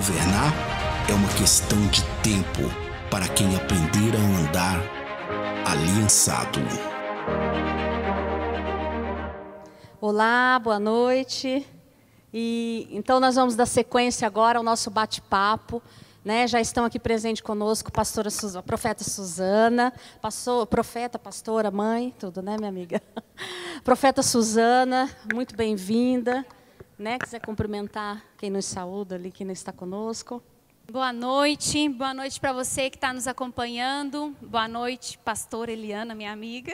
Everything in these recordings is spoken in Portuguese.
Governar é uma questão de tempo para quem aprender a andar aliançado. Olá, boa noite. Então nós vamos dar sequência agora ao nosso bate-papo. Já estão aqui presentes conosco a profeta Suzana, pastora, mãe, tudo, né, minha amiga? Profeta Suzana, muito bem-vinda. Quiser cumprimentar quem nos saúda ali, quem não está conosco. Boa noite para você que está nos acompanhando. Boa noite, pastora Eliana, minha amiga.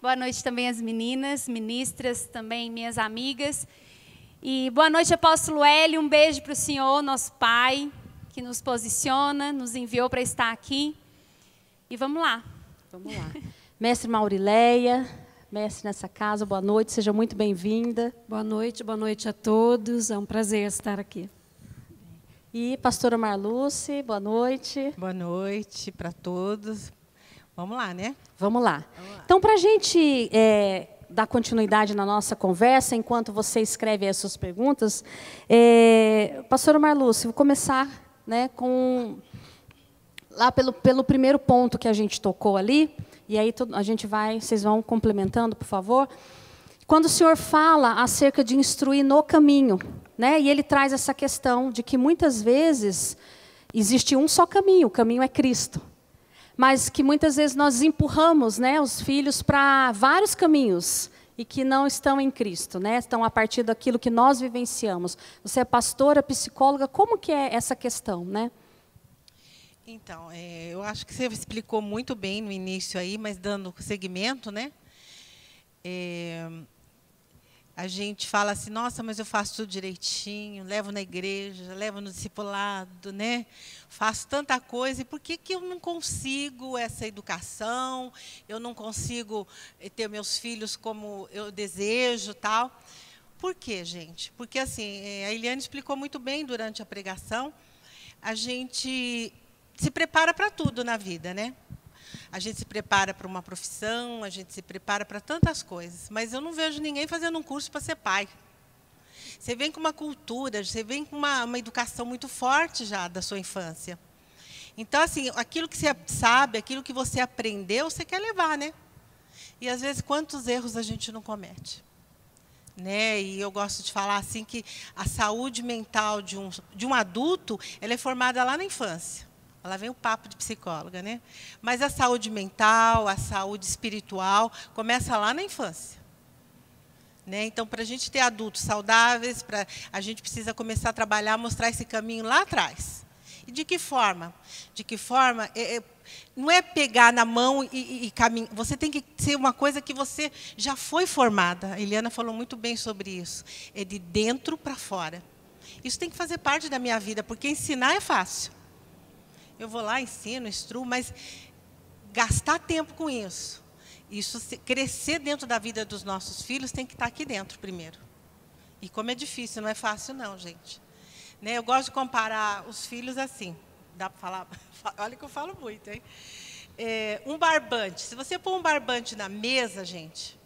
Boa noite também às meninas, ministras, também minhas amigas. E boa noite, apóstolo Hélio, um beijo para o senhor, nosso pai, que nos posiciona, nos enviou para estar aqui. E vamos lá. Vamos lá. Mestre Maurileia, mestre nessa casa, boa noite, seja muito bem-vinda. Boa noite a todos, é um prazer estar aqui. E pastora Marluce, boa noite. Boa noite para todos. Vamos lá, né? Vamos lá. Então, para a gente dar continuidade na nossa conversa, enquanto você escreve as suas perguntas, pastora Marluce, vou começar com lá pelo primeiro ponto que a gente tocou ali, e aí vocês vão complementando, por favor. Quando o senhor fala acerca de instruir no caminho, e ele traz essa questão de que muitas vezes existe um só caminho, o caminho é Cristo. Mas que muitas vezes nós empurramos os filhos para vários caminhos e que não estão em Cristo, estão a partir daquilo que nós vivenciamos. Você é pastora, psicóloga, como que é essa questão, Então, eu acho que você explicou muito bem no início aí, mas dando segmento, a gente fala assim, nossa, mas eu faço tudo direitinho, levo na igreja, levo no discipulado, faço tanta coisa, e por que eu não consigo essa educação, eu não consigo ter meus filhos como eu desejo, tal? Por quê, gente? Porque, assim, a Eliane explicou muito bem durante a pregação, a gente se prepara para tudo na vida, A gente se prepara para uma profissão, a gente se prepara para tantas coisas. Mas eu não vejo ninguém fazendo um curso para ser pai. Você vem com uma cultura, você vem com uma educação muito forte já da sua infância. Então, assim, aquilo que você sabe, aquilo que você aprendeu, você quer levar, E, às vezes, quantos erros a gente não comete? E eu gosto de falar assim que a saúde mental de um adulto, ela é formada lá na infância. Lá vem o papo de psicóloga, Mas a saúde mental, a saúde espiritual, começa lá na infância. Então, para a gente ter adultos saudáveis, a gente precisa começar a trabalhar, mostrar esse caminho lá atrás. E de que forma? De que forma? Não é pegar na mão e caminhar. Você tem que ser uma coisa que você já foi formada. A Eliana falou muito bem sobre isso. É de dentro para fora. Isso tem que fazer parte da minha vida, porque ensinar é fácil. Eu vou lá, ensino, instruo, mas gastar tempo com isso, crescer dentro da vida dos nossos filhos, tem que estar aqui dentro primeiro. E como é difícil, não é fácil não, gente. Eu gosto de comparar os filhos assim. Dá para falar? Olha que eu falo muito, hein? Um barbante. Se você pôr um barbante na mesa, gente,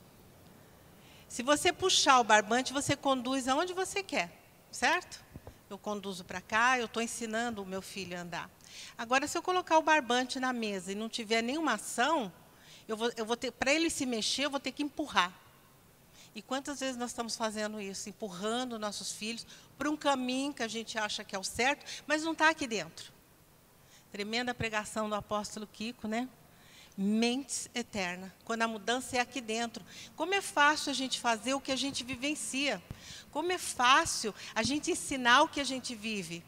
se você puxar o barbante, você conduz aonde você quer, certo? Eu conduzo para cá, eu estou ensinando o meu filho a andar. Agora, se eu colocar o barbante na mesa e não tiver nenhuma ação, para ele se mexer, eu vou ter que empurrar. E quantas vezes nós estamos fazendo isso? Empurrando nossos filhos para um caminho que a gente acha que é o certo, mas não está aqui dentro. Tremenda pregação do apóstolo Kiko, Mentes eterna, quando a mudança é aqui dentro. Como é fácil a gente fazer o que a gente vivencia. Como é fácil a gente ensinar o que a gente vive.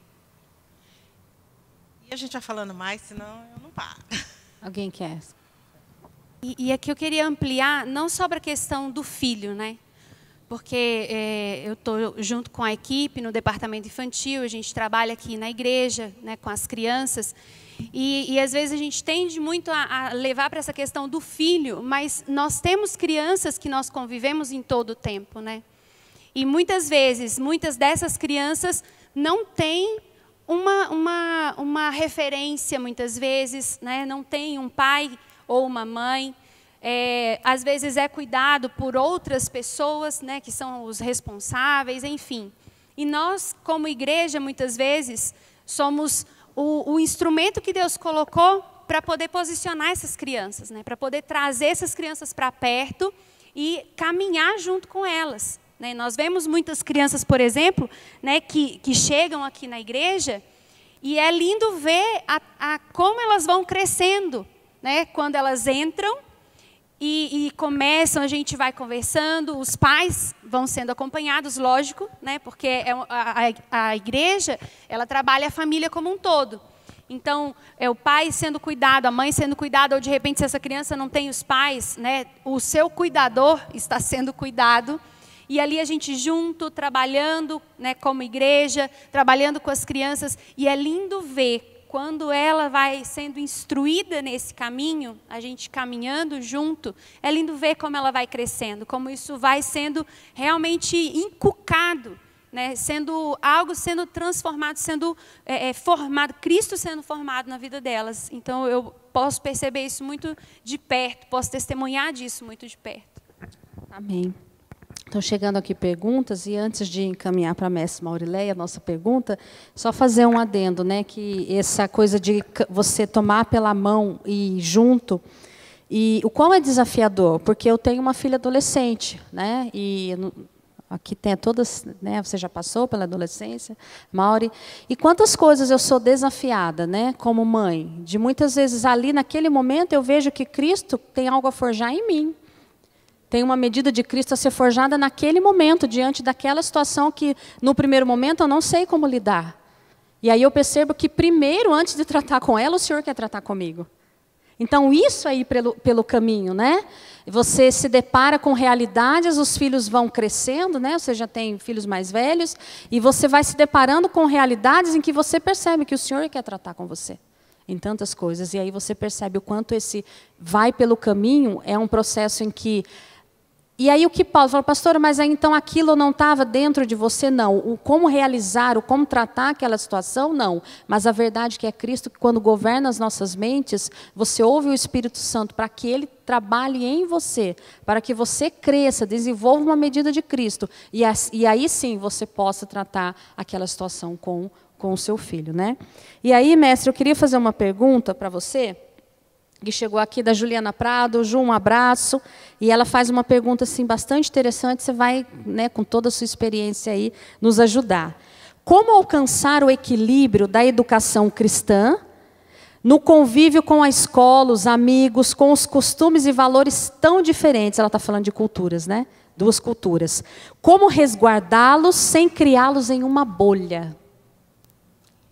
E a gente vai falando mais, senão eu não paro. Alguém quer? E aqui eu queria ampliar, não só para a questão do filho, Porque eu estou junto com a equipe no departamento infantil, a gente trabalha aqui na igreja, com as crianças. E às vezes a gente tende muito a levar para essa questão do filho, mas nós temos crianças que nós convivemos em todo o tempo, E muitas vezes, muitas dessas crianças não têm uma referência, muitas vezes, não tem um pai ou uma mãe. Às vezes é cuidado por outras pessoas, que são os responsáveis, enfim. E nós, como igreja, muitas vezes, somos o instrumento que Deus colocou para poder posicionar essas crianças, né? Para poder trazer essas crianças para perto e caminhar junto com elas. Né? Nós vemos muitas crianças, por exemplo, né, que chegam aqui na igreja e é lindo ver como elas vão crescendo. Né? Quando elas entram e começam, a gente vai conversando, os pais vão sendo acompanhados, lógico, né? Porque a igreja, ela trabalha a família como um todo. Então, é o pai sendo cuidado, a mãe sendo cuidada, ou de repente, se essa criança não tem os pais, né, o seu cuidador está sendo cuidado. E ali a gente junto, trabalhando, né, como igreja, trabalhando com as crianças. E é lindo ver quando ela vai sendo instruída nesse caminho, a gente caminhando junto, é lindo ver como ela vai crescendo, como isso vai sendo realmente inculcado, né? Sendo algo sendo transformado, sendo formado, Cristo sendo formado na vida delas. Então, eu posso perceber isso muito de perto, posso testemunhar disso muito de perto. Amém. Estão chegando aqui perguntas, e antes de encaminhar para a mestre Maurileia a nossa pergunta, só fazer um adendo, né, que essa coisa de você tomar pela mão e ir junto, e o quão é desafiador, porque eu tenho uma filha adolescente, né, e aqui tem todas, né, você já passou pela adolescência, Mauri, e quantas coisas eu sou desafiada, né, como mãe, de muitas vezes ali naquele momento eu vejo que Cristo tem algo a forjar em mim. Tem uma medida de Cristo a ser forjada naquele momento, diante daquela situação que, no primeiro momento, eu não sei como lidar. E aí eu percebo que, primeiro, antes de tratar com ela, o Senhor quer tratar comigo. Então, isso aí pelo caminho, né? Você se depara com realidades, os filhos vão crescendo, né? Você já tem filhos mais velhos, e você vai se deparando com realidades em que você percebe que o Senhor quer tratar com você. Em tantas coisas. E aí você percebe o quanto esse vai pelo caminho é um processo em que... E aí o que Paulo falou, pastora, mas aí então aquilo não estava dentro de você? Não. O como realizar, o como tratar aquela situação? Não. Mas a verdade é que é Cristo que quando governa as nossas mentes, você ouve o Espírito Santo para que Ele trabalhe em você, para que você cresça, desenvolva uma medida de Cristo. E aí sim você possa tratar aquela situação com o seu filho, né? E aí, mestre, eu queria fazer uma pergunta para você, que chegou aqui da Juliana Prado. Ju, um abraço. E ela faz uma pergunta assim, bastante interessante, você vai, né, com toda a sua experiência aí, nos ajudar. Como alcançar o equilíbrio da educação cristã no convívio com a escola, os amigos, com os costumes e valores tão diferentes? Ela está falando de culturas, né? Duas culturas. Como resguardá-los sem criá-los em uma bolha?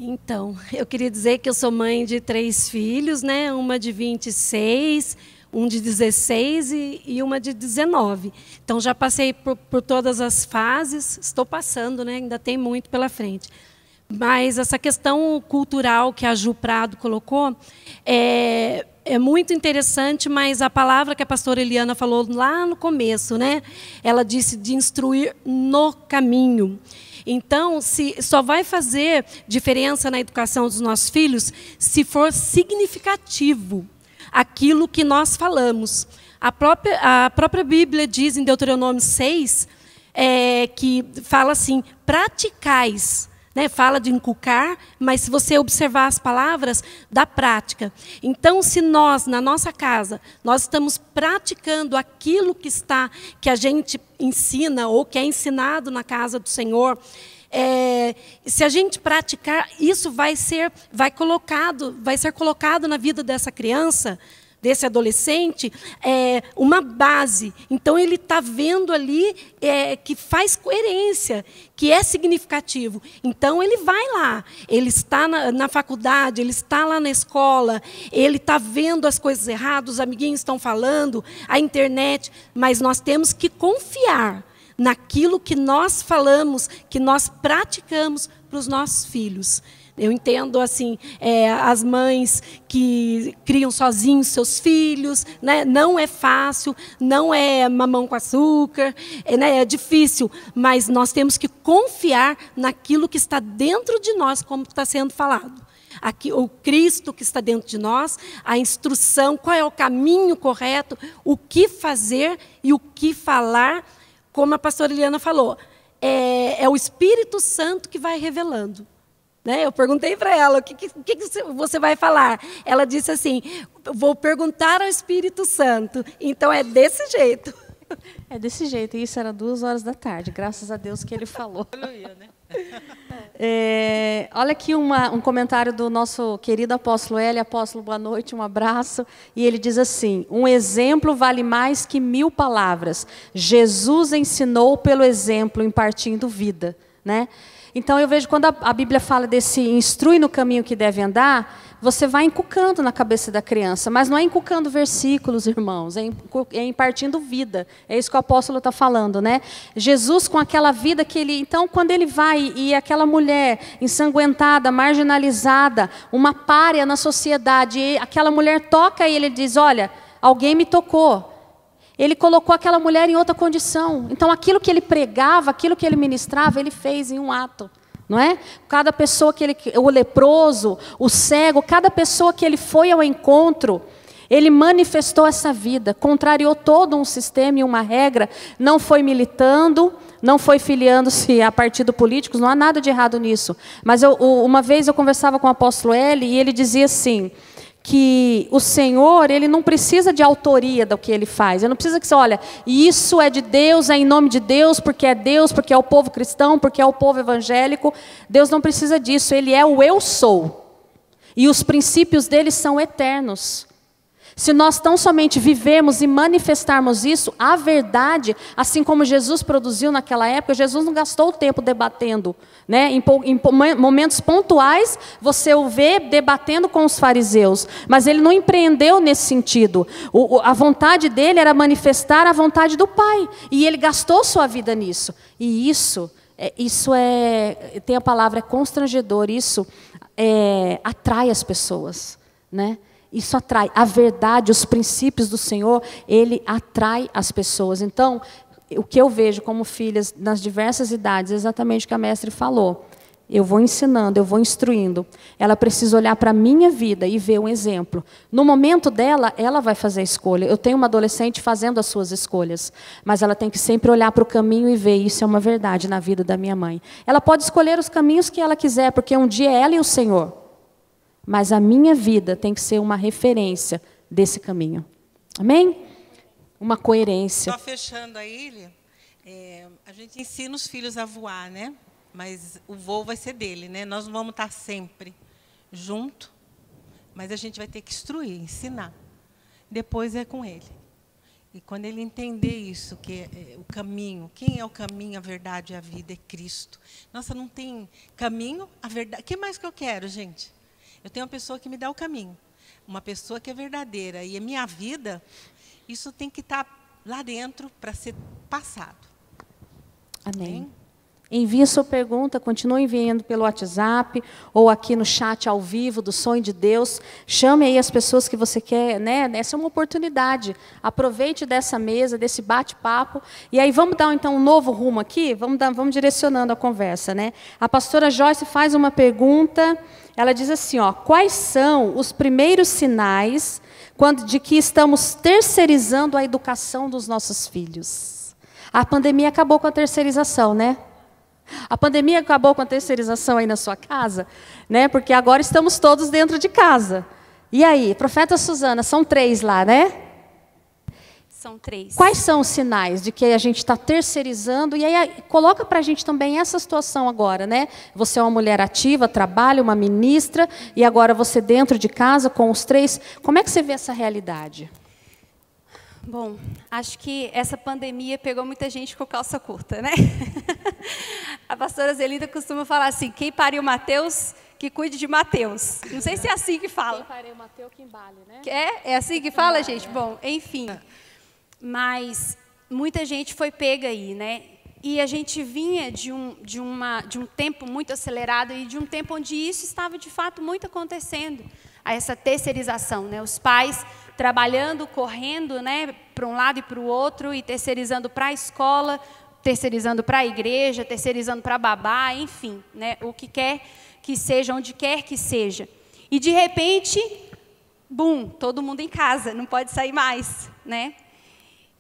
Então, eu queria dizer que eu sou mãe de 3 filhos, né? Uma de 26, um de 16 e uma de 19. Então, já passei por todas as fases, estou passando, né? Ainda tem muito pela frente. Mas essa questão cultural que a Ju Prado colocou é muito interessante, mas a palavra que a pastora Eliana falou lá no começo, né? Ela disse de instruir no caminho. Então, só vai fazer diferença na educação dos nossos filhos se for significativo aquilo que nós falamos. A própria Bíblia diz em Deuteronômio 6, que fala assim, praticais. Né, fala de inculcar, mas se você observar as palavras, da prática. Então, se nós, na nossa casa, nós estamos praticando aquilo que a gente ensina ou que é ensinado na casa do Senhor, se a gente praticar, isso vai ser colocado na vida dessa criança, desse adolescente, uma base. Então, ele está vendo ali que faz coerência, que é significativo. Então, ele vai lá, ele está na faculdade, ele está lá na escola, ele está vendo as coisas erradas, os amiguinhos estão falando, a internet, mas nós temos que confiar naquilo que nós falamos, que nós praticamos para os nossos filhos. Eu entendo assim, as mães que criam sozinhos seus filhos, né? Não é fácil, não é mamão com açúcar, né? É difícil, mas nós temos que confiar naquilo que está dentro de nós, como está sendo falado. Aqui, o Cristo que está dentro de nós, a instrução, qual é o caminho correto, o que fazer e o que falar, como a pastora Eliana falou. é o Espírito Santo que vai revelando. Né? Eu perguntei para ela, o que você vai falar? Ela disse assim, vou perguntar ao Espírito Santo. Então, é desse jeito. É desse jeito, e isso era 2h da tarde, graças a Deus que ele falou. Olha aqui um comentário do nosso querido apóstolo Hélio. Apóstolo, boa noite, um abraço. E ele diz assim, um exemplo vale mais que 1000 palavras. Jesus ensinou pelo exemplo, impartindo vida. Né? Então, eu vejo quando a Bíblia fala desse instrui no caminho que deve andar, você vai inculcando na cabeça da criança, mas não é inculcando versículos, irmãos, é impartindo vida. É isso que o apóstolo está falando, né? Jesus, com aquela vida que ele... Então, quando ele vai e aquela mulher ensanguentada, marginalizada, uma pária na sociedade, e aquela mulher toca e ele diz, olha, alguém me tocou. Ele colocou aquela mulher em outra condição. Então, aquilo que ele pregava, aquilo que ele ministrava, ele fez em um ato. Não é? Cada pessoa o leproso, o cego, cada pessoa que ele foi ao encontro, ele manifestou essa vida, contrariou todo um sistema e uma regra, não foi militando, não foi filiando-se a partido políticos, não há nada de errado nisso. Mas uma vez eu conversava com o apóstolo Eli e ele dizia assim, que o Senhor, ele não precisa de autoria do que ele faz. Ele não precisa que você, olha, isso é de Deus, é em nome de Deus, porque é o povo cristão, porque é o povo evangélico. Deus não precisa disso, ele é o eu sou. E os princípios dele são eternos. Se nós tão somente vivemos e manifestarmos isso, a verdade, assim como Jesus produziu naquela época, Jesus não gastou o tempo debatendo. Né? Em momentos pontuais, você o vê debatendo com os fariseus, mas ele não empreendeu nesse sentido. A vontade dele era manifestar a vontade do Pai, e ele gastou sua vida nisso. E isso tem a palavra, é constrangedor, isso atrai as pessoas, né? Isso atrai. A verdade, os princípios do Senhor, ele atrai as pessoas. Então, o que eu vejo como filhas nas diversas idades, exatamente o que a mestre falou. Eu vou ensinando, eu vou instruindo. Ela precisa olhar para a minha vida e ver um exemplo. No momento dela, ela vai fazer a escolha. Eu tenho uma adolescente fazendo as suas escolhas, mas ela tem que sempre olhar para o caminho e ver, isso é uma verdade na vida da minha mãe. Ela pode escolher os caminhos que ela quiser, porque um dia é ela e o Senhor. Mas a minha vida tem que ser uma referência desse caminho. Amém? Uma coerência. Só fechando aí, Ilia, a gente ensina os filhos a voar, né? Mas o voo vai ser dele, né? Nós não vamos estar sempre junto, mas a gente vai ter que instruir, ensinar. Depois é com ele. E quando ele entender isso, que é o caminho, quem é o caminho, a verdade e a vida é Cristo. Nossa, não tem caminho, a verdade. O que mais que eu quero, gente? Eu tenho uma pessoa que me dá o caminho, uma pessoa que é verdadeira. E a minha vida, isso tem que estar lá dentro para ser passado. Amém. Envie sua pergunta, continue enviando pelo WhatsApp ou aqui no chat ao vivo do Sonho de Deus. Chame aí as pessoas que você quer, né? Essa é uma oportunidade. Aproveite dessa mesa, desse bate-papo. E aí vamos dar então um novo rumo aqui? Vamos direcionando a conversa, né? A pastora Joyce faz uma pergunta. Ela diz assim, ó, quais são os primeiros sinais de que estamos terceirizando a educação dos nossos filhos? A pandemia acabou com a terceirização, né? A pandemia acabou com a terceirização aí na sua casa, né? Porque agora estamos todos dentro de casa. E aí, profeta Suzana, são 3 lá, né? São 3. Quais são os sinais de que a gente está terceirizando? E aí, coloca para a gente também essa situação agora, né? Você é uma mulher ativa, trabalha, uma ministra, e agora você dentro de casa com os 3. Como é que você vê essa realidade? Bom, acho que essa pandemia pegou muita gente com calça curta, né? A pastora Zelinda costuma falar assim, quem pariu Mateus, que cuide de Mateus. Não sei se é assim que fala. Quem pariu Mateus, que embale, né? É assim que fala, gente? Bom, enfim. Mas muita gente foi pega aí, né? E a gente vinha de um tempo muito acelerado e de um tempo onde isso estava, de fato, muito acontecendo. Essa terceirização, né? Os pais trabalhando, correndo, né, para um lado e para o outro, e terceirizando para a escola, terceirizando para a igreja, terceirizando para babá, enfim, né, o que quer que seja, onde quer que seja. E, de repente, bum, todo mundo em casa, não pode sair mais, né?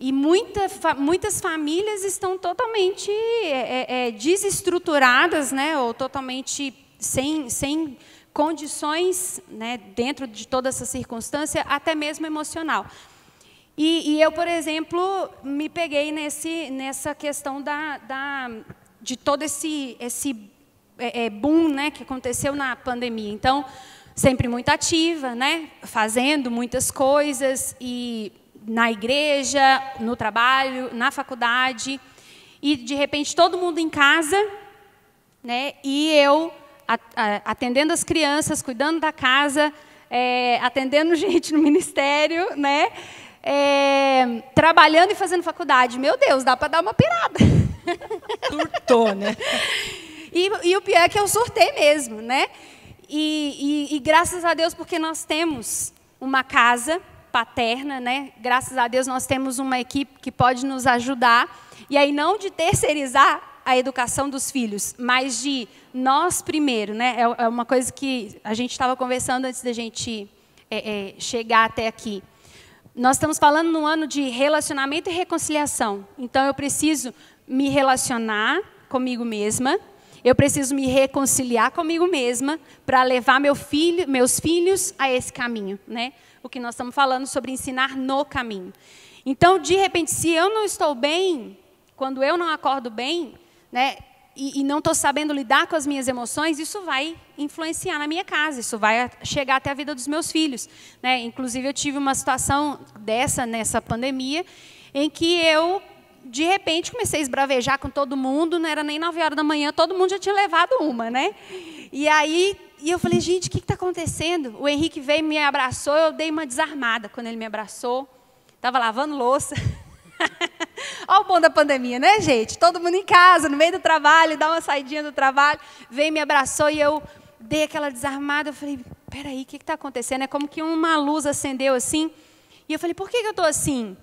E muitas famílias estão totalmente desestruturadas, né, ou totalmente sem condições, né, dentro de toda essa circunstância, até mesmo emocional. E eu, por exemplo, me peguei nessa questão de todo esse boom, né, que aconteceu na pandemia. Então, sempre muito ativa, né, fazendo muitas coisas, e na igreja, no trabalho, na faculdade, e de repente todo mundo em casa, né, e eu atendendo as crianças, cuidando da casa, atendendo gente no ministério, né, trabalhando e fazendo faculdade. Meu Deus, dá para dar uma pirada. Surtou, né? E o pior é que eu surtei mesmo, né? E graças a Deus, porque nós temos uma casa paterna, né? Graças a Deus nós temos uma equipe que pode nos ajudar. E aí não de terceirizar a educação dos filhos, mas de nós primeiro, né? É uma coisa que a gente estava conversando antes da gente chegar até aqui. Nós estamos falando num ano de relacionamento e reconciliação. Então eu preciso me relacionar comigo mesma. Eu preciso me reconciliar comigo mesma para levar meus filhos a esse caminho, né? O que nós estamos falando sobre ensinar no caminho. Então, de repente, se eu não estou bem, quando eu não acordo bem, né, e não estou sabendo lidar com as minhas emoções, isso vai influenciar na minha casa, isso vai chegar até a vida dos meus filhos, né? Inclusive, eu tive uma situação nessa pandemia, em que eu, de repente, comecei a esbravejar com todo mundo, não era nem 9 horas da manhã, todo mundo já tinha levado uma, né? E eu falei, gente, o que está acontecendo? O Henrique veio e me abraçou, eu dei uma desarmada quando ele me abraçou. Estava lavando louça. Olha o bom da pandemia, né, gente? Todo mundo em casa, no meio do trabalho, dá uma saidinha do trabalho, veio e me abraçou e eu dei aquela desarmada. Eu falei, peraí, o que está acontecendo? É como que uma luz acendeu assim. E eu falei, por que eu estou assim?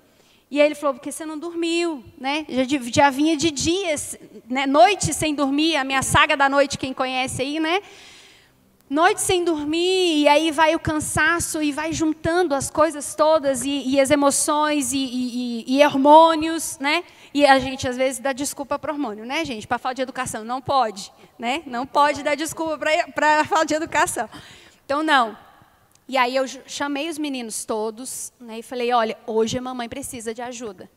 E aí ele falou, porque você não dormiu, né? Já vinha de dias, né? Noite sem dormir, a minha saga da noite, quem conhece aí, né? Noite sem dormir, e aí vai o cansaço, e vai juntando as coisas todas, e as emoções, e hormônios, né? E a gente, às vezes, dá desculpa para o hormônio, né, gente? Para a falta de educação. Não pode, né? Não pode dar desculpa para a falta de educação. Então, não. E aí eu chamei os meninos todos, né, e falei, olha, hoje a mamãe precisa de ajuda.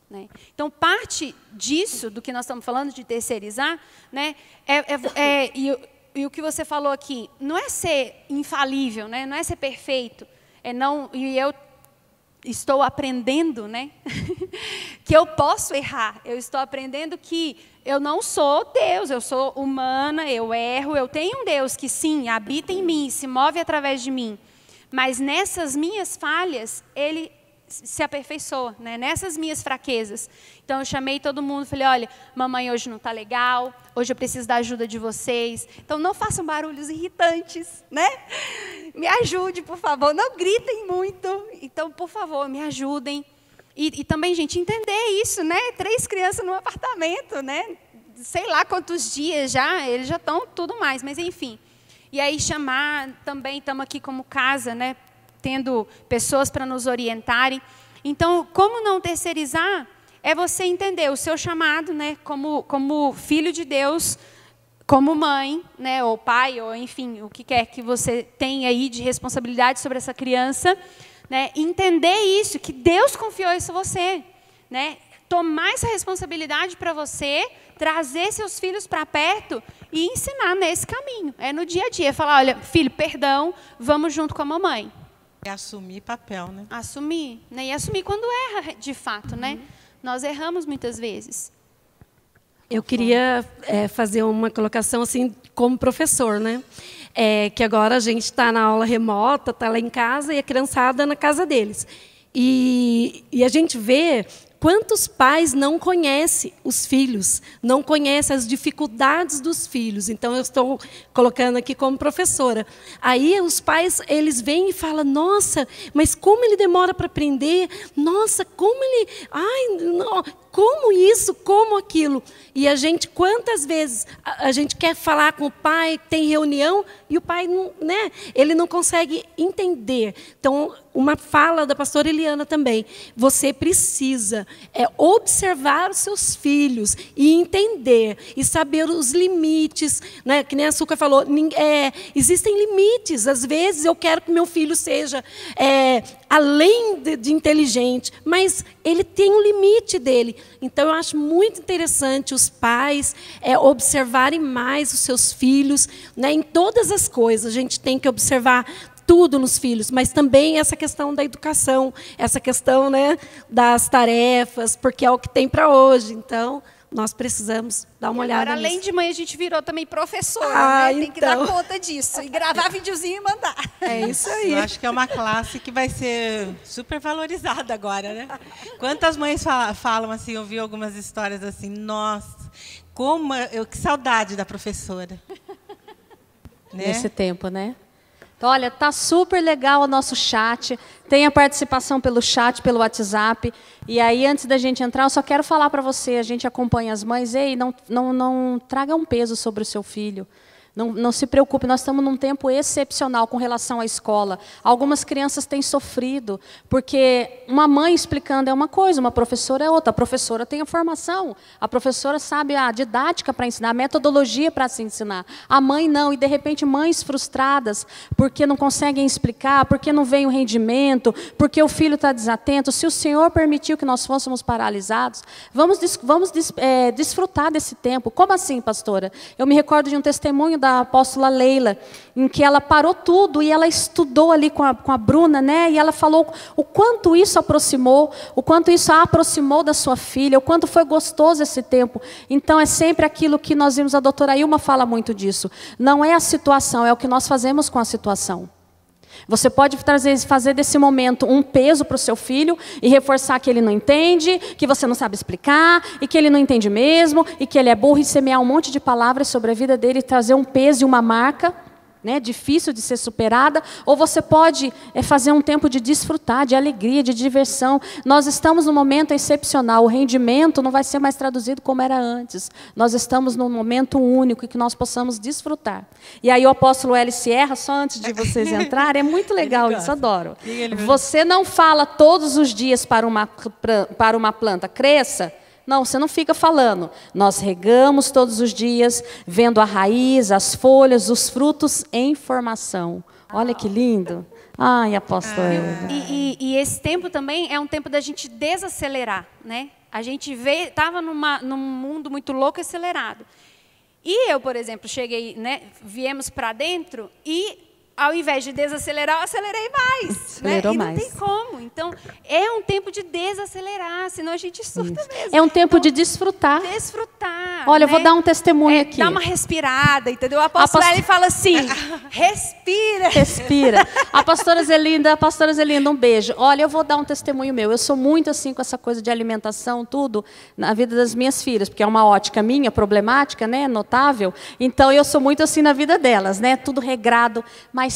Né? Então, parte disso, do que nós estamos falando de terceirizar, né, e o que você falou aqui, não é ser infalível, né, não é ser perfeito, e eu estou aprendendo, né, que eu posso errar, eu estou aprendendo que eu não sou Deus, eu sou humana, eu erro, eu tenho um Deus que sim, habita em mim, se move através de mim. Mas nessas minhas falhas, ele se aperfeiçoa, né? Nessas minhas fraquezas. Então, eu chamei todo mundo, falei, olha, mamãe hoje não está legal, hoje eu preciso da ajuda de vocês. Então, não façam barulhos irritantes, né? Me ajude, por favor, não gritem muito. Então, por favor, me ajudem. E também, gente, entender isso, né? 3 crianças num apartamento, né? Sei lá quantos dias já, eles já estão tudo mais, mas enfim. E aí chamar, também estamos aqui como casa, né, tendo pessoas para nos orientarem. Então, como não terceirizar? É você entender o seu chamado, né, como filho de Deus, como mãe, né, ou pai, ou enfim, o que quer que você tenha aí de responsabilidade sobre essa criança, né, entender isso, que Deus confiou isso a você, né, tomar essa responsabilidade para você, trazer seus filhos para perto e ensinar nesse caminho. É no dia a dia. Falar, olha, filho, perdão, vamos junto com a mamãe. É assumir papel, né? Assumir. Né? E assumir quando erra, de fato, né? Nós erramos muitas vezes. Eu queria fazer uma colocação assim como professor, né? Que agora a gente está na aula remota, está lá em casa e a criançada na casa deles. E a gente vê quantos pais não conhecem os filhos, não conhecem as dificuldades dos filhos. Então, eu estou colocando aqui como professora. Aí, os pais, eles vêm e falam, nossa, mas como ele demora para aprender? Nossa, como ele... Ai, não. como isso, como aquilo. E a gente, quantas vezes a gente quer falar com o pai, tem reunião, e o pai não, né, ele não consegue entender. Então, uma fala da pastora Eliana também, você precisa observar os seus filhos e entender, e saber os limites, né, que nem a Açúcar falou, existem limites. Às vezes eu quero que meu filho seja além de inteligente, mas ele tem um limite dele. Então, eu acho muito interessante os pais observarem mais os seus filhos, né, em todas as coisas. A gente tem que observar tudo nos filhos, mas também essa questão da educação, essa questão, né, das tarefas, porque é o que tem para hoje. Então, nós precisamos dar uma olhada agora, nisso. além de mãe, a gente virou também professora, né? Tem que dar então. conta disso. E gravar videozinho e mandar. É isso aí. Eu acho que é uma classe que vai ser super valorizada agora, né? Quantas mães falam assim, eu vi algumas histórias assim, nossa, que saudade da professora. Né? Nesse tempo, né? Então, olha, tá super legal o nosso chat. Tem a participação pelo chat, pelo WhatsApp. E aí, antes da gente entrar, eu só quero falar para você, a gente acompanha as mães, ei, não traga um peso sobre o seu filho. Não se preocupe, nós estamos num tempo excepcional com relação à escola. Algumas crianças têm sofrido, porque uma mãe explicando é uma coisa, uma professora é outra. A professora tem a formação, a professora sabe a didática para ensinar, a metodologia para se ensinar. A mãe não, e de repente mães frustradas, porque não conseguem explicar, porque não vem o rendimento, porque o filho está desatento. Se o Senhor permitiu que nós fôssemos paralisados, vamos desfrutar desse tempo. Como assim, pastora? Eu me recordo de um testemunho da apóstola Leila, em que ela parou tudo e ela estudou ali com a Bruna, né? E ela falou o quanto isso aproximou, o quanto isso a aproximou da sua filha, o quanto foi gostoso esse tempo. Então, é sempre aquilo que nós vimos, a doutora Ilma fala muito disso. Não é a situação, é o que nós fazemos com a situação. Você pode fazer desse momento um peso para o seu filho e reforçar que ele não entende, que você não sabe explicar, e que ele não entende mesmo, e que ele é burro, e semear um monte de palavras sobre a vida dele, e trazer um peso e uma marca, né, difícil de ser superada. Ou você pode fazer um tempo de desfrutar, de alegria, de diversão. Nós estamos num momento excepcional, o rendimento não vai ser mais traduzido como era antes. Nós estamos num momento único e que nós possamos desfrutar. E aí o apóstolo L. Sierra, só antes de vocês entrarem, é muito legal isso, adoro. Você não fala todos os dias para uma planta, cresça. Não, você não fica falando. Nós regamos todos os dias, vendo a raiz, as folhas, os frutos em formação. Olha que lindo. Ai, apóstolo. E esse tempo também é um tempo da gente desacelerar, né? A gente estava num mundo muito louco e acelerado. E eu, por exemplo, cheguei, né, viemos para dentro e, ao invés de desacelerar, eu acelerei mais. Acelerou né? E mais. não tem como. Então, é um tempo de desacelerar, senão a gente surta mesmo. É um tempo então, de desfrutar. Desfrutar. Olha, né? eu vou dar um testemunho aqui. Dá uma respirada, entendeu? O apóstolo ele fala assim, respira. Respira. A pastora Zelinda, um beijo. Olha, eu vou dar um testemunho meu. Eu sou muito assim com essa coisa de alimentação, tudo, na vida das minhas filhas, porque é uma ótica minha, problemática, né, notável. Então, eu sou muito assim na vida delas, né, tudo regrado. Mas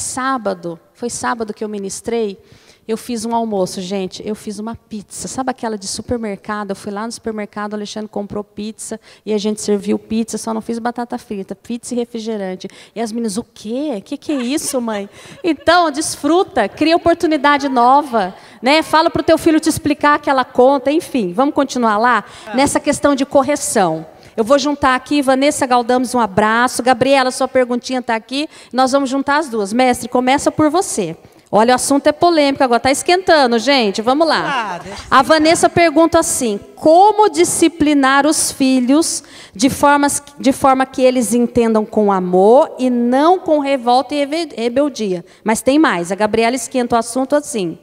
foi sábado que eu ministrei, eu fiz um almoço, gente, eu fiz uma pizza. Sabe aquela de supermercado? Eu fui lá no supermercado, o Alexandre comprou pizza e a gente serviu pizza, só não fiz batata frita, pizza e refrigerante. E as meninas, o quê? O que é isso, mãe? Então, desfruta, cria oportunidade nova, né? Fala para o teu filho te explicar aquela conta, enfim, vamos continuar lá? Nessa questão de correção. Eu vou juntar aqui, Vanessa Galdames, um abraço. Gabriela, sua perguntinha está aqui. Nós vamos juntar as duas. Mestre, começa por você. Olha, o assunto é polêmico agora. Está esquentando, gente. Vamos lá. A Vanessa pergunta assim, como disciplinar os filhos de forma que eles entendam com amor e não com revolta e rebeldia? Mas tem mais. A Gabriela esquenta o assunto assim.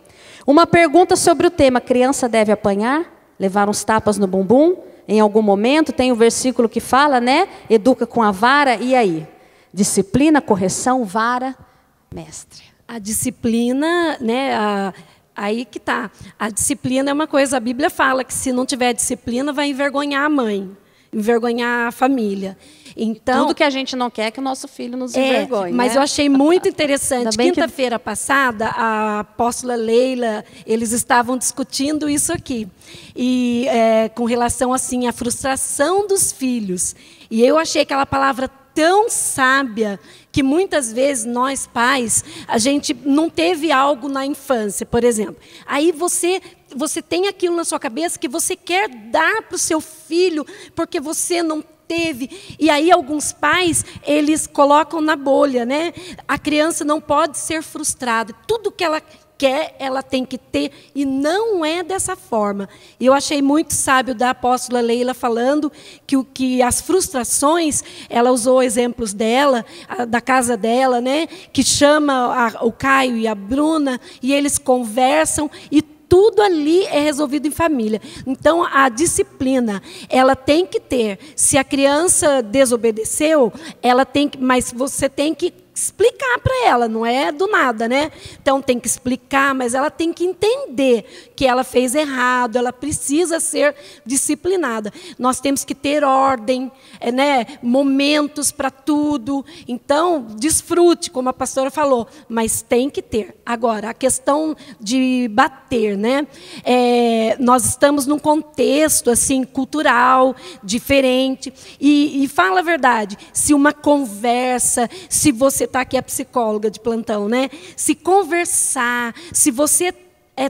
Uma pergunta sobre o tema, criança deve apanhar? Levar uns tapas no bumbum? Em algum momento, tem o versículo que fala, né? Educa com a vara, e aí? Disciplina, correção, vara, mestre. A disciplina, né? Aí que tá. A disciplina é uma coisa, a Bíblia fala que se não tiver disciplina, vai envergonhar a mãe. envergonhar a família. Então, tudo que a gente não quer é que o nosso filho nos envergonhe. Mas né? eu achei muito interessante. Ainda bem Quinta-feira passada, a apóstola Leila, eles estavam discutindo isso aqui. E com relação assim à frustração dos filhos. E eu achei aquela palavra tão sábia, que muitas vezes nós pais, a gente não teve algo na infância, por exemplo. Aí você tem aquilo na sua cabeça que você quer dar para o seu filho, porque você não teve. E aí alguns pais, eles colocam na bolha, né? A criança não pode ser frustrada. Tudo que ela quer, ela tem que ter, e não é dessa forma. Eu achei muito sábio da apóstola Leila falando que as frustrações, ela usou exemplos dela, da casa dela, né, que chama o Caio e a Bruna, e eles conversam, e tudo ali é resolvido em família. Então, a disciplina, ela tem que ter. Se a criança desobedeceu, ela tem que, mas você tem que explicar para ela, não é do nada, né? Então tem que explicar, mas ela tem que entender que ela fez errado, ela precisa ser disciplinada. Nós temos que ter ordem, né? Momentos para tudo. Então, desfrute, como a pastora falou, mas tem que ter. Agora, a questão de bater, né? Nós estamos num contexto assim cultural diferente e fala a verdade. Se uma conversa, se você está aqui a psicóloga de plantão, né? Se conversar, se você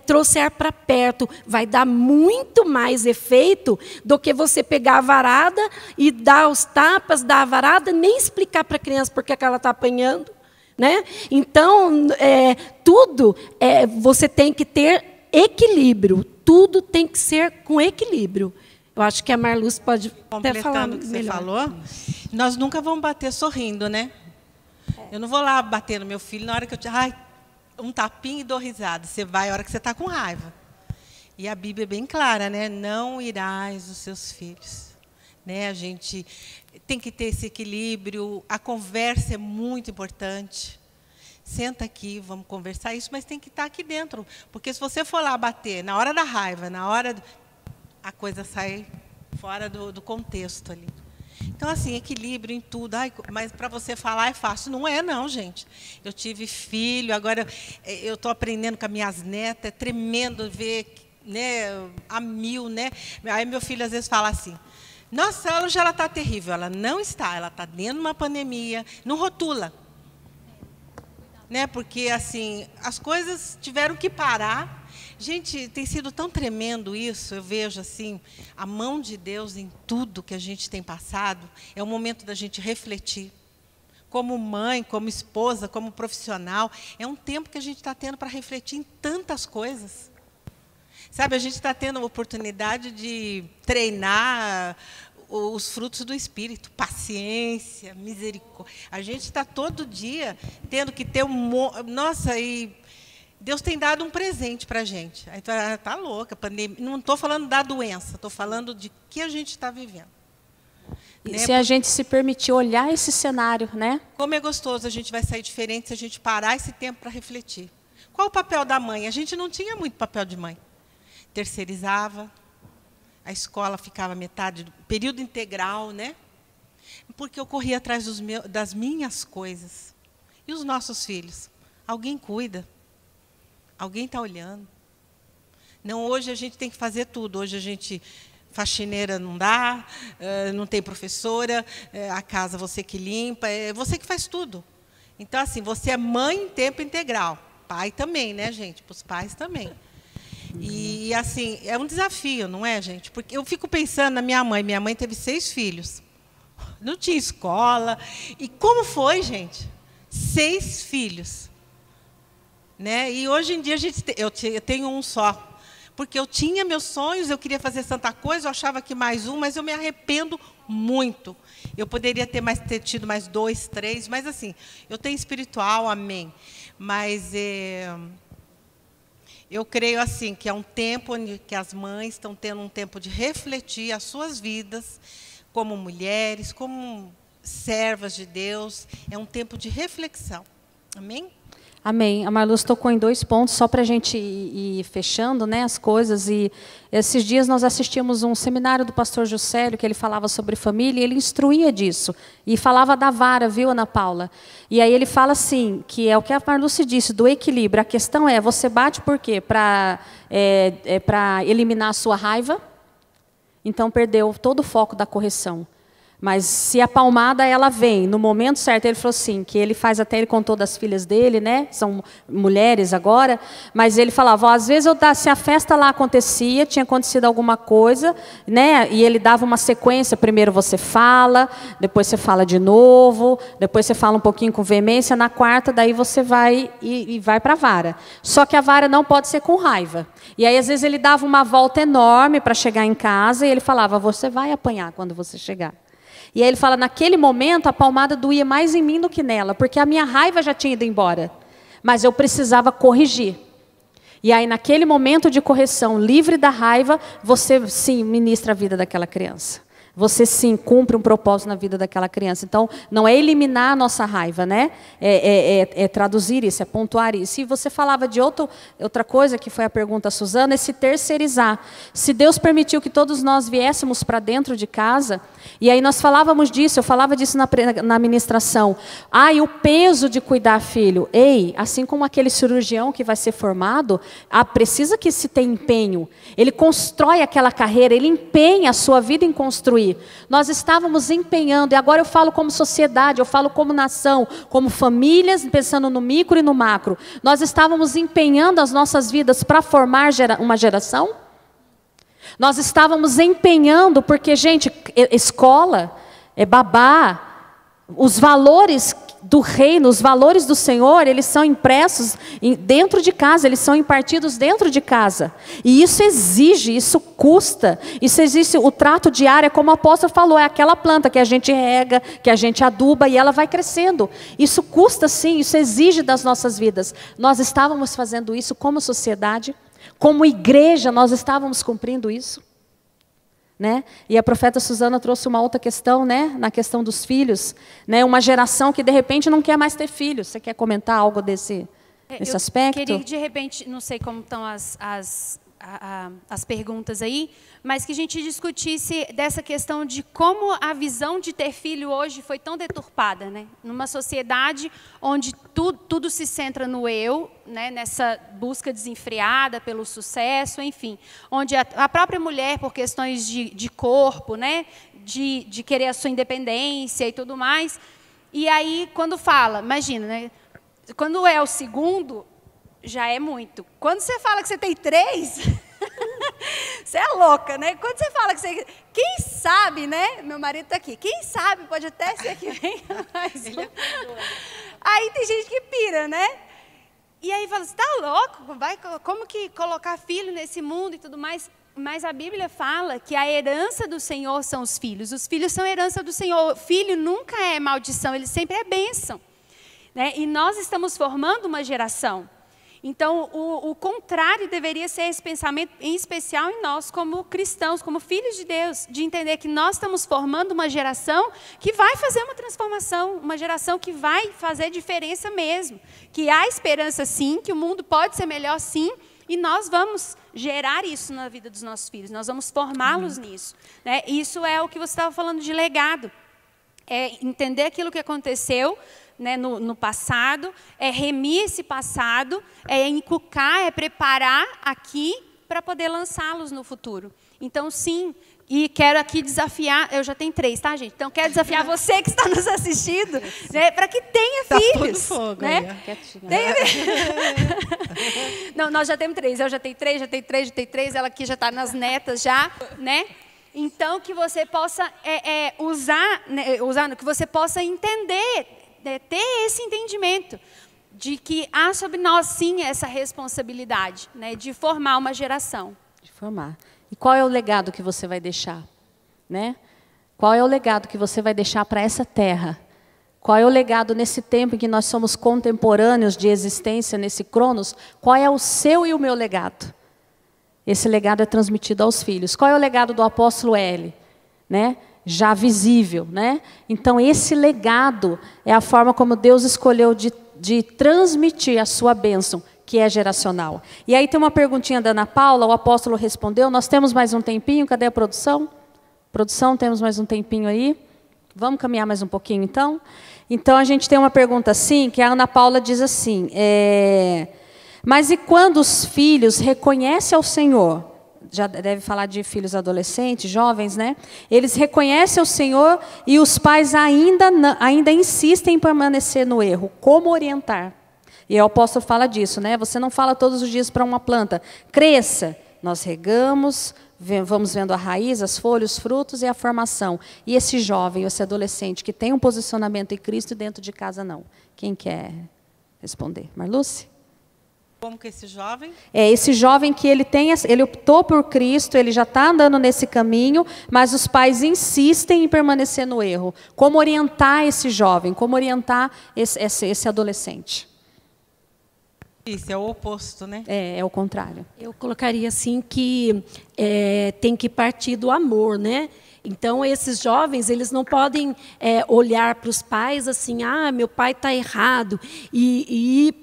trouxer para perto, vai dar muito mais efeito do que você pegar a varada e dar os tapas da varada, nem explicar para a criança por que ela está apanhando, né? Então, tudo você tem que ter equilíbrio, tudo tem que ser com equilíbrio. Eu acho que a Marluz pode até falar completando o que você melhor. falou, nós nunca vamos bater sorrindo, né? Eu não vou lá bater no meu filho na hora que eu te... um tapinha e dou risada. Você vai na hora que você está com raiva. E a Bíblia é bem clara, né? Não irás os seus filhos. Né? A gente tem que ter esse equilíbrio. A conversa é muito importante. Senta aqui, vamos conversar isso, mas tem que estar aqui dentro. Porque se você for lá bater na hora da raiva, na hora... a coisa sai fora do contexto ali. Então, assim, equilíbrio em tudo. Mas para você falar é fácil. Não é, não, gente. Eu tive filho, agora eu estou aprendendo com as minhas netas. É tremendo ver, né, a mil, né? Aí meu filho às vezes fala assim, nossa, hoje ela está terrível. Ela não está, ela está dentro de uma pandemia. Não rotula. Né? Porque, assim, as coisas tiveram que parar. Gente, tem sido tão tremendo isso, eu vejo assim, a mão de Deus em tudo que a gente tem passado, é o momento da gente refletir. Como mãe, como esposa, como profissional, é um tempo que a gente está tendo para refletir em tantas coisas. Sabe, a gente está tendo a oportunidade de treinar os frutos do Espírito, paciência, misericórdia. A gente está todo dia tendo que ter Nossa, e... Deus tem dado um presente para a gente. Aí está louca, pandemia. Não estou falando da doença, estou falando de que a gente está vivendo. E se a gente se permitir olhar esse cenário, né? Como é gostoso, a gente vai sair diferente se a gente parar esse tempo para refletir. Qual o papel da mãe? A gente não tinha muito papel de mãe. Terceirizava, a escola ficava metade, período integral, né? Porque eu corria atrás das minhas coisas. E os nossos filhos? Alguém cuida. Alguém está olhando. Não, hoje a gente tem que fazer tudo. Hoje a gente, faxineira não dá, não tem professora, a casa você que limpa, é você que faz tudo. Então, assim, você é mãe em tempo integral. Pai também, né, gente? Para os pais também. E, assim, é um desafio, não é, gente? Porque eu fico pensando na minha mãe. Minha mãe teve 6 filhos. Não tinha escola. E como foi, gente? 6 filhos. Né? E hoje em dia eu tenho um só, porque eu tinha meus sonhos, eu queria fazer tanta coisa, eu achava que mais um, mas eu me arrependo muito. Eu poderia ter tido mais 2, 3, mas assim, eu tenho espiritual, amém. Mas eu creio assim que é um tempo onde que as mães estão tendo um tempo de refletir as suas vidas como mulheres, como servas de Deus. É um tempo de reflexão, amém? Amém. A Marluz tocou em 2 pontos, só para a gente ir fechando, né, as coisas. E esses dias nós assistimos um seminário do pastor Juscelio, que ele falava sobre família, e ele instruía disso. E falava da vara, viu, Ana Paula? E aí ele fala assim, que é o que a Marluz disse, do equilíbrio. A questão é, você bate por quê? Para eliminar a sua raiva? Então perdeu todo o foco da correção. Mas se a palmada ela vem no momento certo, ele falou assim, que ele faz até, ele contou das filhas dele, né? São mulheres agora, mas ele falava, ó, às vezes se a festa lá acontecia, tinha acontecido alguma coisa, né? E ele dava uma sequência, primeiro você fala, depois você fala de novo, depois você fala um pouquinho com veemência, na quarta daí você vai e vai para a vara. Só que a vara não pode ser com raiva. E aí às vezes ele dava uma volta enorme para chegar em casa e ele falava, você vai apanhar quando você chegar. E aí ele fala, naquele momento a palmada doía mais em mim do que nela, porque a minha raiva já tinha ido embora. Mas eu precisava corrigir. E aí naquele momento de correção, livre da raiva, você sim ministra a vida daquela criança. Você sim cumpre um propósito na vida daquela criança. Então, não é eliminar a nossa raiva, né? É traduzir isso, é pontuar isso. E você falava de outra coisa, que foi a pergunta da Suzana, é se terceirizar. Se Deus permitiu que todos nós viéssemos para dentro de casa, e aí nós falávamos disso, eu falava disso na ministração. E o peso de cuidar filho. Ei, assim como aquele cirurgião que vai ser formado, precisa que se tenha empenho. Ele constrói aquela carreira, ele empenha a sua vida em construir. Nós estávamos empenhando, e agora eu falo como sociedade, eu falo como nação, como famílias, pensando no micro e no macro. Nós estávamos empenhando as nossas vidas para formar uma geração? Nós estávamos empenhando, porque, gente, escola, babá, os valores do reino, os valores do Senhor, eles são impressos dentro de casa, eles são impartidos dentro de casa. E isso exige, isso custa, isso exige o trato diário, é como o apóstolo falou, é aquela planta que a gente rega, que a gente aduba e ela vai crescendo. Isso custa sim, isso exige das nossas vidas. Nós estávamos fazendo isso como sociedade, como igreja, nós estávamos cumprindo isso. Né? E a profeta Suzana trouxe uma outra questão, né? Na questão dos filhos, né? Uma geração que de repente não quer mais ter filhos. Você quer comentar algo nesse aspecto? Eu queria, de repente, não sei como estão as perguntas aí, mas que a gente discutisse dessa questão de como a visão de ter filho hoje foi tão deturpada, né? Numa sociedade onde tudo se centra no eu, né? Nessa busca desenfreada pelo sucesso, enfim, onde a própria mulher, por questões de corpo, né? de querer a sua independência e tudo mais, e aí quando fala, imagina, né? Quando é o segundo, já é muito. Quando você fala que você tem 3, você é louca, né? Quando você fala que você... Quem sabe, né? Meu marido está aqui. Quem sabe, pode até ser que venha mais um. Aí tem gente que pira, né? E aí fala, você está louco? Como que colocar filho nesse mundo e tudo mais? Mas a Bíblia fala que a herança do Senhor são os filhos. Os filhos são herança do Senhor. O filho nunca é maldição, ele sempre é bênção. Né? E nós estamos formando uma geração. Então, o contrário deveria ser esse pensamento, em especial em nós, como cristãos, como filhos de Deus, de entender que nós estamos formando uma geração que vai fazer uma transformação, uma geração que vai fazer diferença mesmo, que há esperança sim, que o mundo pode ser melhor sim, e nós vamos gerar isso na vida dos nossos filhos, nós vamos formá-los nisso. Né? Isso é o que você estava falando de legado, é entender aquilo que aconteceu, né, no passado, é remir esse passado, é encucar, é preparar aqui para poder lançá-los no futuro. Então, sim, e quero aqui desafiar, eu já tenho 3, tá, gente? Então, quero desafiar você que está nos assistindo, né, para que tenha filhos. Fogo, né? Não, nós já temos 3, eu já tenho 3, já tenho 3, já tenho 3, ela aqui já está nas netas já, né? Então, que você possa que você possa entender, ter esse entendimento de que há sobre nós, sim, essa responsabilidade, né, de formar uma geração. De formar. E qual é o legado que você vai deixar? Né? Qual é o legado que você vai deixar para essa terra? Qual é o legado nesse tempo em que nós somos contemporâneos de existência, nesse Cronos? Qual é o seu e o meu legado? Esse legado é transmitido aos filhos. Qual é o legado do apóstolo L? Né? Já visível, né? Então esse legado é a forma como Deus escolheu de de transmitir a sua bênção, que é geracional. E aí tem uma perguntinha da Ana Paula, o apóstolo respondeu. Nós temos mais um tempinho, cadê a produção? Produção, temos mais um tempinho aí? Vamos caminhar mais um pouquinho, então? Então, a gente tem uma pergunta assim, que a Ana Paula diz assim, mas e quando os filhos reconhecem ao Senhor? Já deve falar de filhos adolescentes, jovens, né? Eles reconhecem ao Senhor e os pais ainda insistem em permanecer no erro. Como orientar? E o apóstolo fala disso, né? Você não fala todos os dias para uma planta, cresça. Nós regamos, vamos vendo a raiz, as folhas, os frutos e a formação. E esse jovem, esse adolescente que tem um posicionamento em Cristo dentro de casa, não. Quem quer responder? Marluce? Como que esse jovem? Esse jovem que ele optou por Cristo, ele já está andando nesse caminho, mas os pais insistem em permanecer no erro. Como orientar esse jovem? Como orientar esse adolescente? Isso é o oposto, né? É o contrário. Eu colocaria assim que tem que partir do amor, né? Então, esses jovens, eles não podem olhar para os pais assim, meu pai está errado, e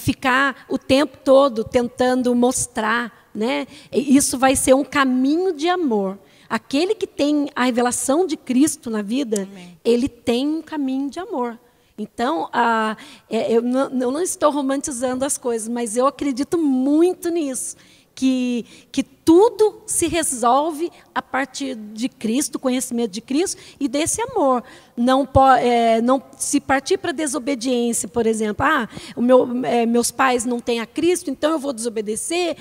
ficar o tempo todo tentando mostrar, né? Isso vai ser um caminho de amor. Aquele que tem a revelação de Cristo na vida, amém, ele tem um caminho de amor. Então, eu não estou romantizando as coisas, mas eu acredito muito nisso. Que tudo se resolve a partir de Cristo, conhecimento de Cristo e desse amor. Não se partir para a desobediência, por exemplo. Meus pais não têm a Cristo, então eu vou desobedecer,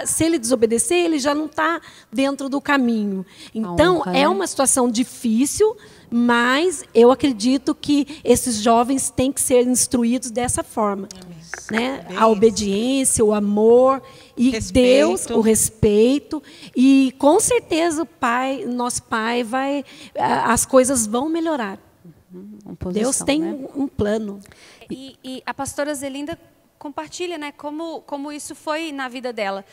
se ele desobedecer, ele já não está dentro do caminho. Então, é uma situação difícil, mas eu acredito que esses jovens têm que ser instruídos dessa forma. Né? A obediência, o amor, e respeito. Deus, o respeito. E, com certeza, nosso pai as coisas vão melhorar. Deus tem um plano. E a pastora Zelinda compartilha, né, como isso foi na vida dela.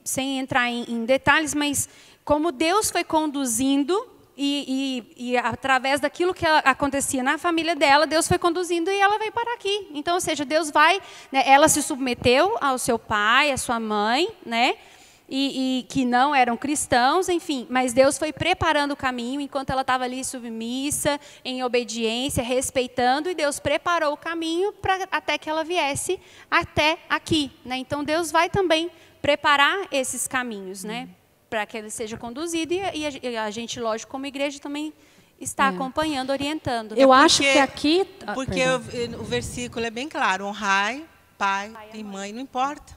Sem entrar em detalhes, mas como Deus foi conduzindo e através daquilo que acontecia na família dela, Deus foi conduzindo e ela veio parar aqui. Então, ou seja, Deus vai, né, ela se submeteu ao seu pai, à sua mãe, né, e que não eram cristãos, enfim, mas Deus foi preparando o caminho enquanto ela estava ali submissa, em obediência, respeitando, e Deus preparou o caminho até que ela viesse até aqui, né? Então, Deus vai também preparar esses caminhos, né, para que ele seja conduzido, e a gente, lógico, como igreja, também está acompanhando, orientando. Eu acho que aqui... Porque o versículo é bem claro, honrai pai e mãe, não importa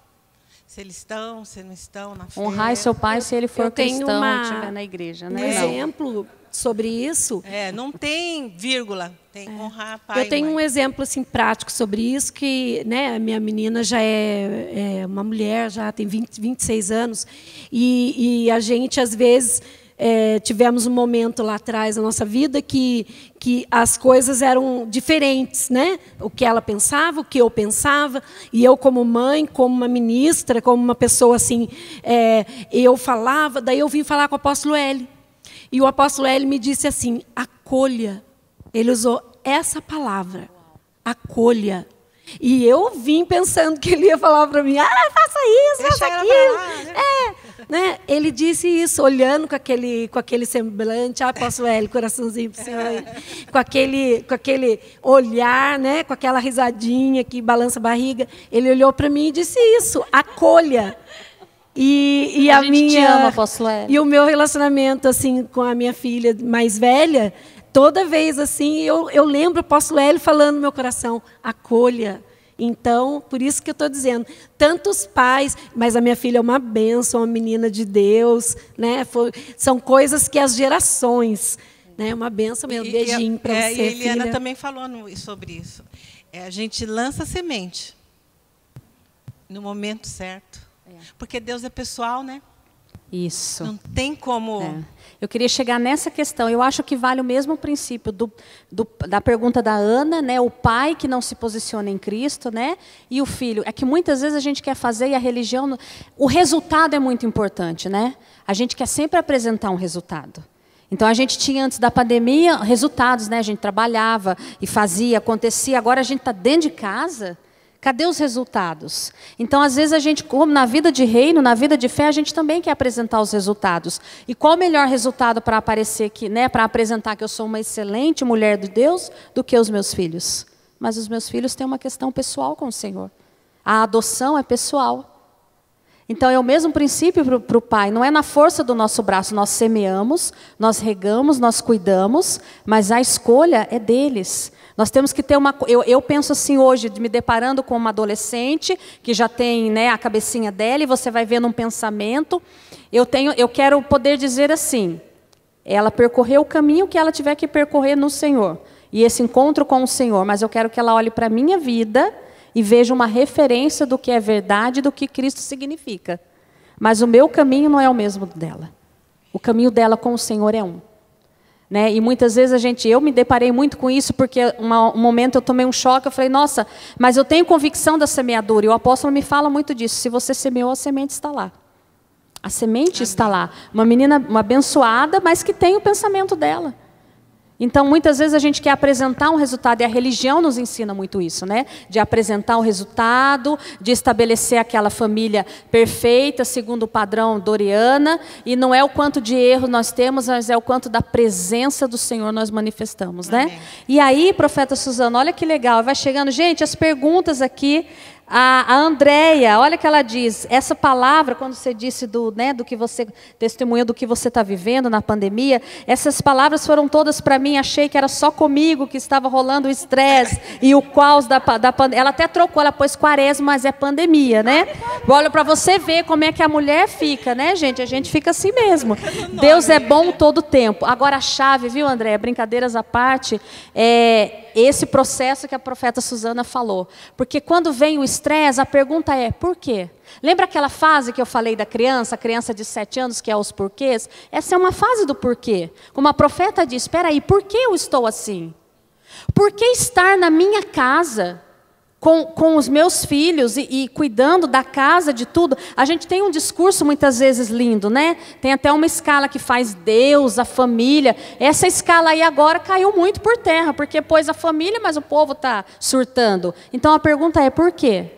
se eles estão, se não estão na fé. Honrai seu pai se ele for cristão e estiver na igreja. Né? Um exemplo sobre isso. Não tem vírgula, tem honrar pai e mãe. Eu tenho um exemplo assim, prático sobre isso, que, né, a minha menina já é uma mulher, já tem 26 anos, e a gente, às vezes, tivemos um momento lá atrás na nossa vida que as coisas eram diferentes, né? O que ela pensava, o que eu pensava, e eu como mãe, como uma ministra, como uma pessoa assim, eu falava, daí eu vim falar com o apóstolo L. E o apóstolo L me disse assim, acolha. Ele usou essa palavra, acolha. E eu vim pensando que ele ia falar para mim, faça isso, faça aquilo. Lá, né? Ele disse isso, olhando com aquele semblante, apóstolo L, coraçãozinho para o senhor aí, com aquele olhar, né? Com aquela risadinha que balança a barriga. Ele olhou para mim e disse isso, acolha. E a gente te ama, apóstolo L. E o meu relacionamento assim, com a minha filha mais velha, toda vez assim, eu lembro o apóstolo L falando no meu coração, acolha. Então, por isso que eu estou dizendo, tantos pais, mas a minha filha é uma bênção, uma menina de Deus, né? São coisas que as gerações, né? Uma bênção mesmo, beijinho para você, filha. E a Eliana filha. também falou sobre isso. A gente lança semente no momento certo. Porque Deus é pessoal, né? Isso. Não tem como... Eu queria chegar nessa questão. Eu acho que vale o mesmo princípio da pergunta da Ana, né? O pai que não se posiciona em Cristo, né? E o filho. É que muitas vezes a gente quer fazer e a religião... O resultado é muito importante, né? A gente quer sempre apresentar um resultado. Então, a gente tinha, antes da pandemia, resultados, né? A gente trabalhava e fazia, acontecia. Agora, a gente está dentro de casa. Cadê os resultados? Então, às vezes, a gente, como na vida de reino, na vida de fé, a gente também quer apresentar os resultados. E qual o melhor resultado para aparecer aqui, né? Para apresentar que eu sou uma excelente mulher de Deus do que os meus filhos? Mas os meus filhos têm uma questão pessoal com o Senhor. A adoção é pessoal. Então, é o mesmo princípio para o pai. Não é na força do nosso braço. Nós semeamos, nós regamos, nós cuidamos, mas a escolha é deles. Nós temos que ter uma... Eu penso assim hoje, me deparando com uma adolescente, que já tem, né, a cabecinha dela, e você vai vendo um pensamento. Eu quero poder dizer assim, ela percorreu o caminho que ela tiver que percorrer no Senhor. E esse encontro com o Senhor. Mas eu quero que ela olhe para a minha vida e veja uma referência do que é verdade, do que Cristo significa. Mas o meu caminho não é o mesmo dela. O caminho dela com o Senhor é um. Né? E muitas vezes eu me deparei muito com isso, porque um momento eu tomei um choque, eu falei, nossa, mas eu tenho convicção da semeadura. E o apóstolo me fala muito disso. Se você semeou, a semente está lá. A semente está lá. Uma menina, uma abençoada, mas que tem o pensamento dela. Então, muitas vezes a gente quer apresentar um resultado, e a religião nos ensina muito isso, né? De apresentar um resultado, de estabelecer aquela família perfeita, segundo o padrão Doriana, e não é o quanto de erro nós temos, mas é o quanto da presença do Senhor nós manifestamos, né? Amém. E aí, profeta Suzana, olha que legal, vai chegando, gente, as perguntas aqui. A Andréia, olha o que ela diz, essa palavra, quando você disse do que você testemunhou do que você está vivendo na pandemia, essas palavras foram todas para mim, achei que era só comigo que estava rolando o estresse e o caos da pandemia. Ela até trocou, ela pôs quaresma, mas é pandemia, né? Olha, para você ver como é que a mulher fica, né, gente? A gente fica assim mesmo. Deus é bom todo o tempo. Agora a chave, viu, Andréia, brincadeiras à parte, é esse processo que a profeta Suzana falou. Porque quando vem o estresse, a pergunta é, por quê? Lembra aquela fase que eu falei da criança, a criança de 7 anos, que é os porquês? Essa é uma fase do porquê. Como a profeta diz, espera aí, por que eu estou assim? Por que estar na minha casa, com os meus filhos e cuidando da casa, de tudo? A gente tem um discurso muitas vezes lindo, né? Tem até uma escala que faz Deus, a família. Essa escala aí agora caiu muito por terra, porque pôs a família, mas o povo está surtando. Então a pergunta é, por quê?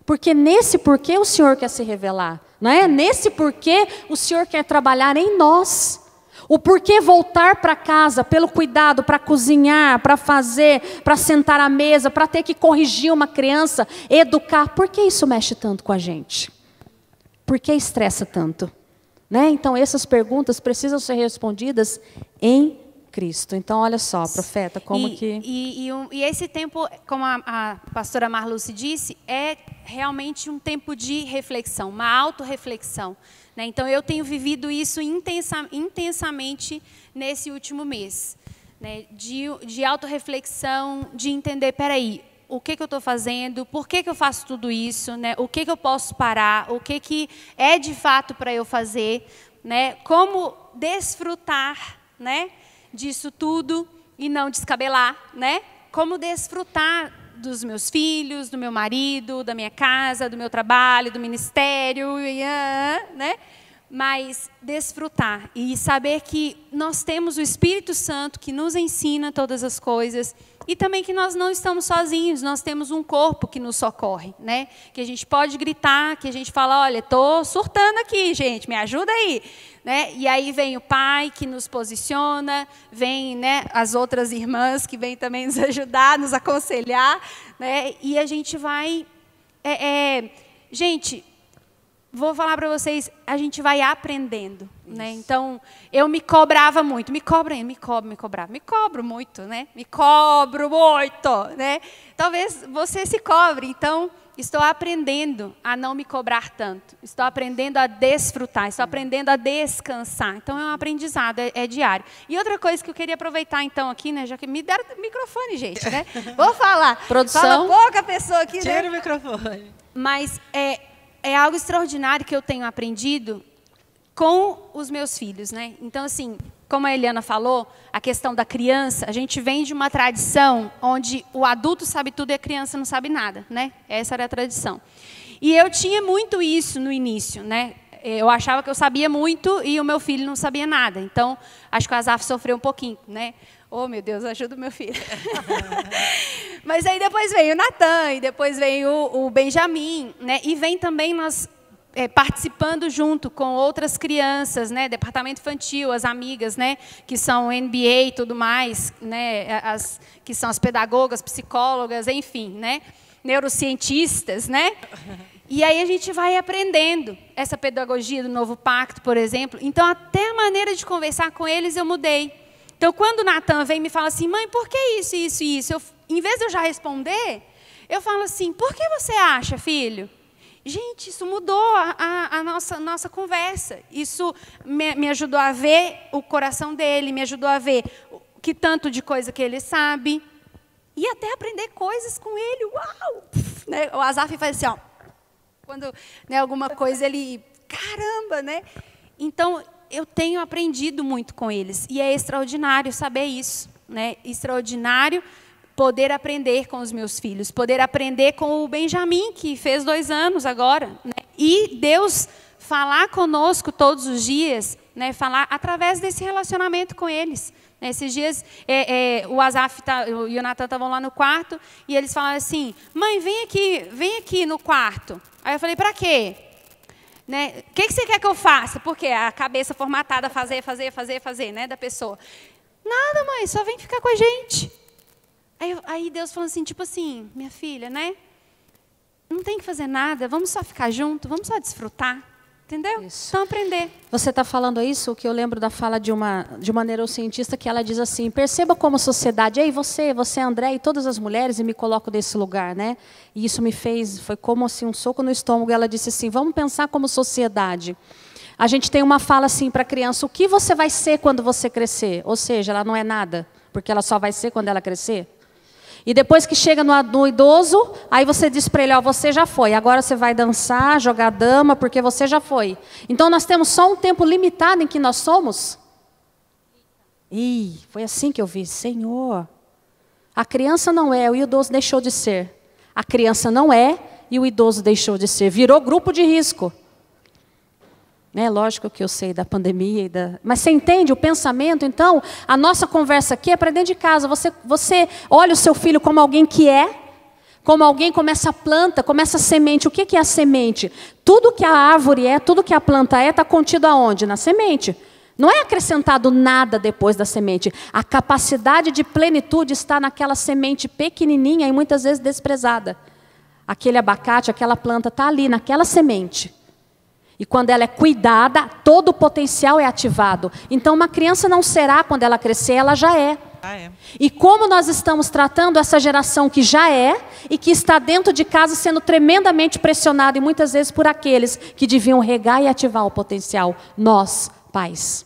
Porque nesse porquê o Senhor quer se revelar, não é? Nesse porquê o Senhor quer trabalhar em nós. O porquê voltar para casa, pelo cuidado, para cozinhar, para fazer, para sentar à mesa, para ter que corrigir uma criança, educar. Por que isso mexe tanto com a gente? Por que estressa tanto? Né? Então, essas perguntas precisam ser respondidas em Cristo. Então, olha só, profeta, como E esse tempo, como a pastora Marluce disse, é realmente um tempo de reflexão, uma autorreflexão. Né? Então, eu tenho vivido isso intensamente nesse último mês. Né? De autorreflexão, de entender, peraí, o que eu estou fazendo, por que eu faço tudo isso, né? O que eu posso parar, o que é de fato para eu fazer, né? Como desfrutar, né, disso tudo e não descabelar, né? Como desfrutar dos meus filhos, do meu marido, da minha casa, do meu trabalho, do ministério, né? Mas desfrutar e saber que nós temos o Espírito Santo que nos ensina todas as coisas e também que nós não estamos sozinhos, nós temos um corpo que nos socorre, né? Que a gente pode gritar, que a gente fala, olha, estou surtando aqui, gente, me ajuda aí. Né? E aí vem o pai que nos posiciona, vem, né, as outras irmãs que vêm também nos ajudar, nos aconselhar, né? E a gente vai... Gente, vou falar para vocês, a gente vai aprendendo. Né? Então, eu me cobrava muito, me cobro muito, né? Me cobro muito, né? Talvez você se cobre, então... Estou aprendendo a não me cobrar tanto. Estou aprendendo a desfrutar. Estou aprendendo a descansar. Então, é um aprendizado, é diário. E outra coisa que eu queria aproveitar, então, aqui, né? Já que me deram o microfone, gente, né? Vou falar. Produção. Fala pouca pessoa aqui, né? Tira o microfone. Mas é algo extraordinário que eu tenho aprendido com os meus filhos, né? Então, assim, como a Eliana falou, a questão da criança, a gente vem de uma tradição onde o adulto sabe tudo e a criança não sabe nada, né? Essa era a tradição. E eu tinha muito isso no início, né? eu achava que eu sabia muito e o meu filho não sabia nada. Então, acho que o Asaf sofreu um pouquinho, né? Oh, meu Deus, ajuda o meu filho. Mas aí depois veio o Natan, e depois veio o Benjamin, né? E vem também nós participando junto com outras crianças, né? Departamento infantil, as amigas, né? Que são NBA e tudo mais, né? Que são as pedagogas, psicólogas, enfim, né? Neurocientistas, né? E aí a gente vai aprendendo essa pedagogia do Novo Pacto, por exemplo. Então, até a maneira de conversar com eles eu mudei. Então, quando o Natan vem e me fala assim, mãe, por que isso, isso e isso? Em vez de eu já responder, eu falo assim, por que você acha, filho? Gente, isso mudou a nossa conversa. Isso me ajudou a ver o coração dele, me ajudou a ver que tanto de coisa que ele sabe. E até aprender coisas com ele. Uau! Né? O Asaf faz assim, ó. Quando, né, alguma coisa ele... Caramba, né? Então, eu tenho aprendido muito com eles. E é extraordinário saber isso. Né? Extraordinário poder aprender com os meus filhos. Poder aprender com o Benjamin, que fez 2 anos agora. Né? E Deus falar conosco todos os dias, né? Falar através desse relacionamento com eles. Esses dias, o Asaf e o Natan estavam lá no quarto, e eles falaram assim, mãe, vem aqui no quarto. Aí eu falei, para quê? Né? O que você quer que eu faça? Porque a cabeça formatada, fazer, né, da pessoa. Nada, mãe, só vem ficar com a gente. Aí Deus falou assim, tipo assim, minha filha, né? Não tem que fazer nada, vamos só ficar junto, vamos só desfrutar. Entendeu? Isso. Então, aprender. Você está falando isso, que eu lembro da fala de uma neurocientista, que ela diz assim, perceba como sociedade, ei, você, André, e todas as mulheres, e me coloco nesse lugar, né? E isso foi como assim, um soco no estômago. Ela disse assim, vamos pensar como sociedade. A gente tem uma fala assim para a criança, o que você vai ser quando você crescer? Ou seja, ela não é nada, porque ela só vai ser quando ela crescer. E depois que chega no idoso, aí você diz para ele, ó, você já foi, agora você vai dançar, jogar dama, porque você já foi. Então, nós temos só um tempo limitado em que nós somos? Ih, foi assim que eu vi, Senhor. A criança não é, o idoso deixou de ser. A criança não é e o idoso deixou de ser. Virou grupo de risco. Né? Lógico que eu sei da pandemia, mas você entende o pensamento? Então, a nossa conversa aqui é para dentro de casa. Você olha o seu filho como alguém que é, como alguém como essa planta, como essa semente. O que é a semente? Tudo que a árvore é, tudo que a planta é, está contido aonde? Na semente. Não é acrescentado nada depois da semente. A capacidade de plenitude está naquela semente pequenininha e muitas vezes desprezada. Aquele abacate, aquela planta está ali, naquela semente. E quando ela é cuidada, todo o potencial é ativado. Então, uma criança não será quando ela crescer, ela já é. E como nós estamos tratando essa geração que já é e que está dentro de casa sendo tremendamente pressionada, e muitas vezes por aqueles que deviam regar e ativar o potencial. Nós, pais.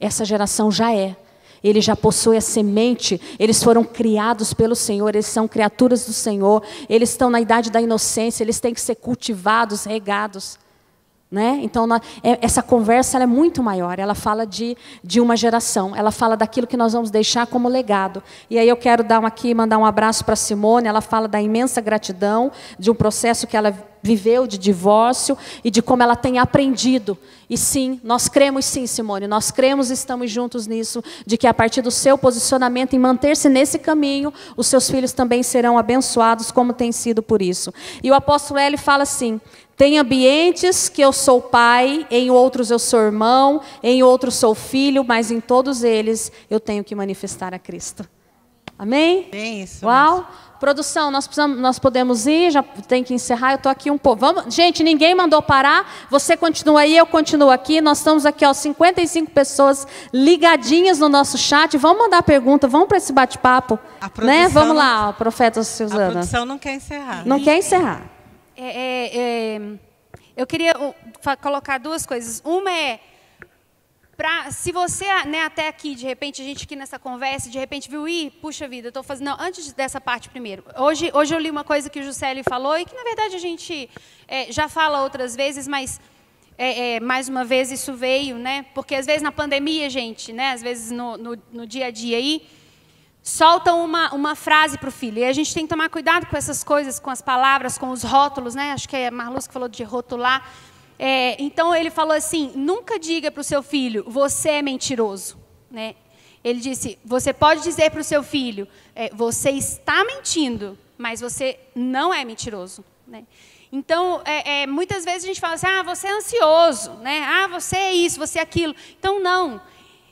Essa geração já é. Ele já possui a semente, eles foram criados pelo Senhor, eles são criaturas do Senhor, eles estão na idade da inocência, eles têm que ser cultivados, regados. Né? Então, essa conversa ela é muito maior, ela fala de uma geração, ela fala daquilo que nós vamos deixar como legado. E aí eu quero mandar um abraço para a Simone, ela fala da imensa gratidão, de um processo que ela viveu de divórcio e de como ela tem aprendido. E sim, nós cremos sim, Simone, nós cremos e estamos juntos nisso, de que a partir do seu posicionamento em manter-se nesse caminho, os seus filhos também serão abençoados, como tem sido por isso. E o apóstolo Hélio fala assim, tem ambientes que eu sou pai, em outros eu sou irmão, em outros sou filho, mas em todos eles eu tenho que manifestar a Cristo. Amém? Bem isso. Uau! Mesmo. Produção, nós podemos ir, já tem que encerrar, eu estou aqui um pouco. Gente, ninguém mandou parar, você continua aí, eu continuo aqui. Nós estamos aqui, ó, 55 pessoas ligadinhas no nosso chat. Vamos mandar pergunta, vamos para esse bate-papo. Né? Vamos lá, profeta Suzana. A produção não quer encerrar. Não quer encerrar. Eu queria colocar 2 coisas. Uma é, se você, né, até aqui, de repente, a gente aqui nessa conversa, de repente viu, puxa vida, eu estou fazendo... Não, antes dessa parte primeiro. Hoje eu li uma coisa que o Juscelio falou e que, na verdade, a gente já fala outras vezes, mas, mais uma vez, isso veio, né? Porque, às vezes, na pandemia, gente, né, às vezes no dia a dia aí, soltam uma frase para o filho. E a gente tem que tomar cuidado com essas coisas, com as palavras, com os rótulos, né? Acho que é a Marluz que falou de rotular. Então ele falou assim, nunca diga para o seu filho, você é mentiroso, né? Ele disse, você pode dizer para o seu filho, você está mentindo, mas você não é mentiroso, né? Então, muitas vezes a gente fala assim, você é ansioso, né? Você é isso, você é aquilo. Então, não.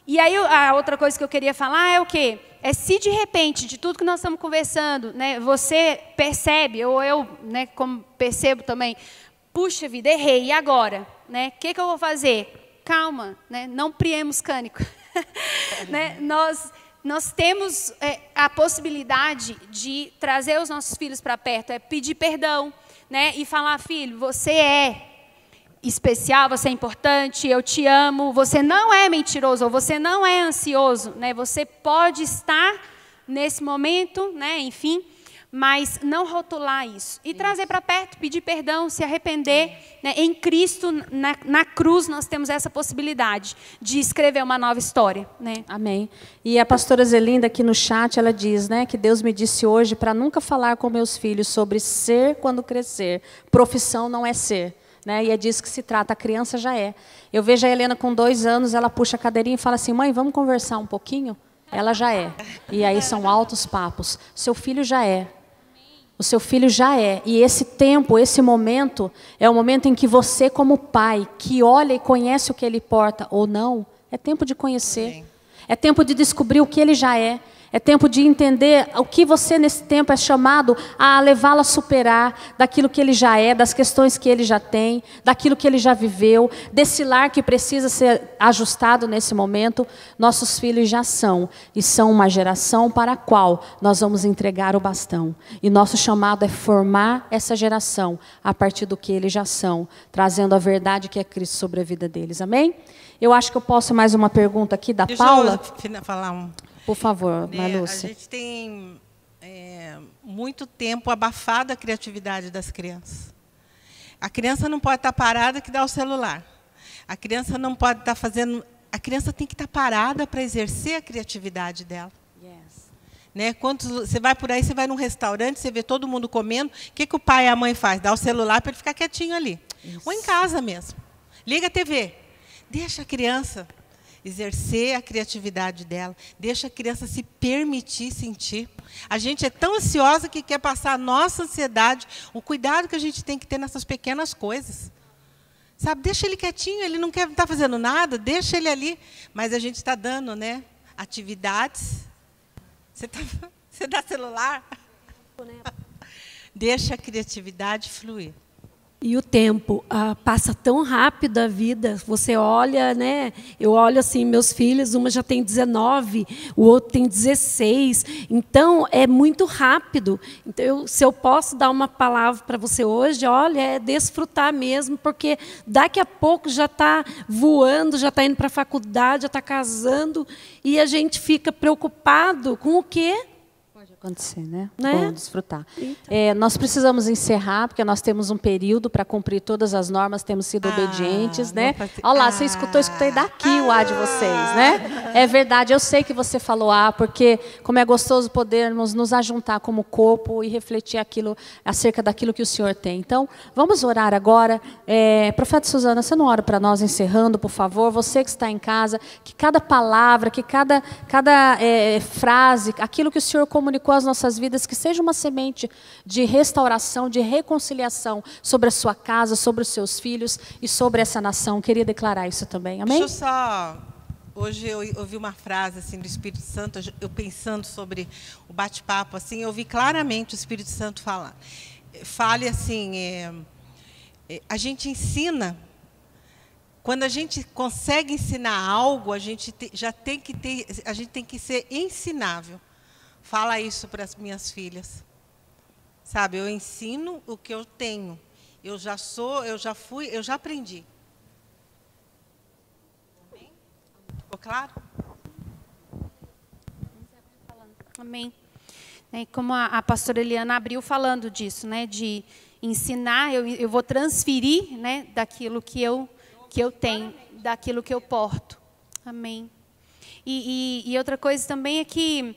E aí, a outra coisa que eu queria falar é o quê? Se de repente, de tudo que nós estamos conversando, né, você percebe, ou eu, né, como percebo também, puxa vida, errei, e agora? Né? O que eu vou fazer? Calma, né? Não priemos cânico. Né? Nós temos a possibilidade de trazer os nossos filhos para perto, pedir perdão, né? E falar, filho, você é especial, você é importante, eu te amo, você não é mentiroso, ou você não é ansioso, né? Você pode estar nesse momento, né? Enfim, mas não rotular isso. E trazer para perto, pedir perdão, se arrepender. Né? Em Cristo, na cruz, nós temos essa possibilidade de escrever uma nova história. Né? Amém. E a pastora Zelinda aqui no chat, ela diz, né, que Deus me disse hoje para nunca falar com meus filhos sobre ser quando crescer. Profissão não é ser. Né? E é disso que se trata, a criança já é. Eu vejo a Helena com 2 anos, ela puxa a cadeirinha e fala assim, mãe, vamos conversar um pouquinho? Ela já é. E aí são altos papos. Seu filho já é. O seu filho já é. E esse tempo, esse momento, é o momento em que você, como pai, que olha e conhece o que ele porta ou não, é tempo de conhecer. É tempo de descobrir o que ele já é. É tempo de entender o que você, nesse tempo, é chamado a levá-lo a superar daquilo que ele já é, das questões que ele já tem, daquilo que ele já viveu, desse lar que precisa ser ajustado nesse momento. Nossos filhos já são, e são uma geração para a qual nós vamos entregar o bastão. E nosso chamado é formar essa geração a partir do que eles já são, trazendo a verdade que é Cristo sobre a vida deles. Amém? Eu acho que eu posso mais uma pergunta aqui da Paula. Deixa eu falar um... Por favor, Marlúcia. A gente tem muito tempo abafado a criatividade das crianças. A criança não pode estar parada que dá o celular. A criança não pode estar fazendo... A criança tem que estar parada para exercer a criatividade dela. Yes. Né? Quando você vai por aí, você vai num restaurante, você vê todo mundo comendo, o que o pai e a mãe faz? Dá o celular para ele ficar quietinho ali. Isso. Ou em casa mesmo. Liga a TV. Deixa a criança exercer a criatividade dela. Deixa a criança se permitir sentir. A gente é tão ansiosa que quer passar a nossa ansiedade, o cuidado que a gente tem que ter nessas pequenas coisas. Sabe, deixa ele quietinho, ele não quer estar fazendo nada, deixa ele ali. Mas a gente está dando, né, atividades. Você dá celular? Deixa a criatividade fluir. E o tempo passa tão rápido a vida. Você olha, né? Eu olho assim, meus filhos, uma já tem 19, o outro tem 16. Então, é muito rápido. Então, se eu posso dar uma palavra para você hoje, olha, é desfrutar mesmo, porque daqui a pouco já está voando, já está indo para a faculdade, já está casando, e a gente fica preocupado com o quê? Acontecer, né? Bom, desfrutar. Então. Nós precisamos encerrar, porque nós temos um período para cumprir todas as normas, temos sido obedientes, né? Olha lá, você escutou, escutei daqui o de vocês, né? É verdade, eu sei que você falou porque como é gostoso podermos nos ajuntar como corpo e refletir acerca daquilo que o Senhor tem. Então, vamos orar agora. Profeta Suzana, você não ora para nós encerrando, por favor? Você que está em casa, que cada palavra, que cada frase, aquilo que o Senhor comunicou às nossas vidas, que seja uma semente de restauração, de reconciliação sobre a sua casa, sobre os seus filhos e sobre essa nação. Queria declarar isso também, amém? Deixa eu só... Hoje eu ouvi uma frase assim, do Espírito Santo, eu pensando sobre o bate-papo, assim, eu ouvi claramente o Espírito Santo falar. Fale assim, a gente ensina, quando a gente consegue ensinar algo, a gente tem que ser ensinável. Fala isso para as minhas filhas. Sabe, eu ensino o que eu tenho. Eu já sou, eu já fui, eu já aprendi. Amém? Ficou claro? Amém. Como a pastora Eliana abriu falando disso, né, de ensinar, eu vou transferir, né, daquilo que eu tenho, daquilo que eu porto. Amém. E outra coisa também é que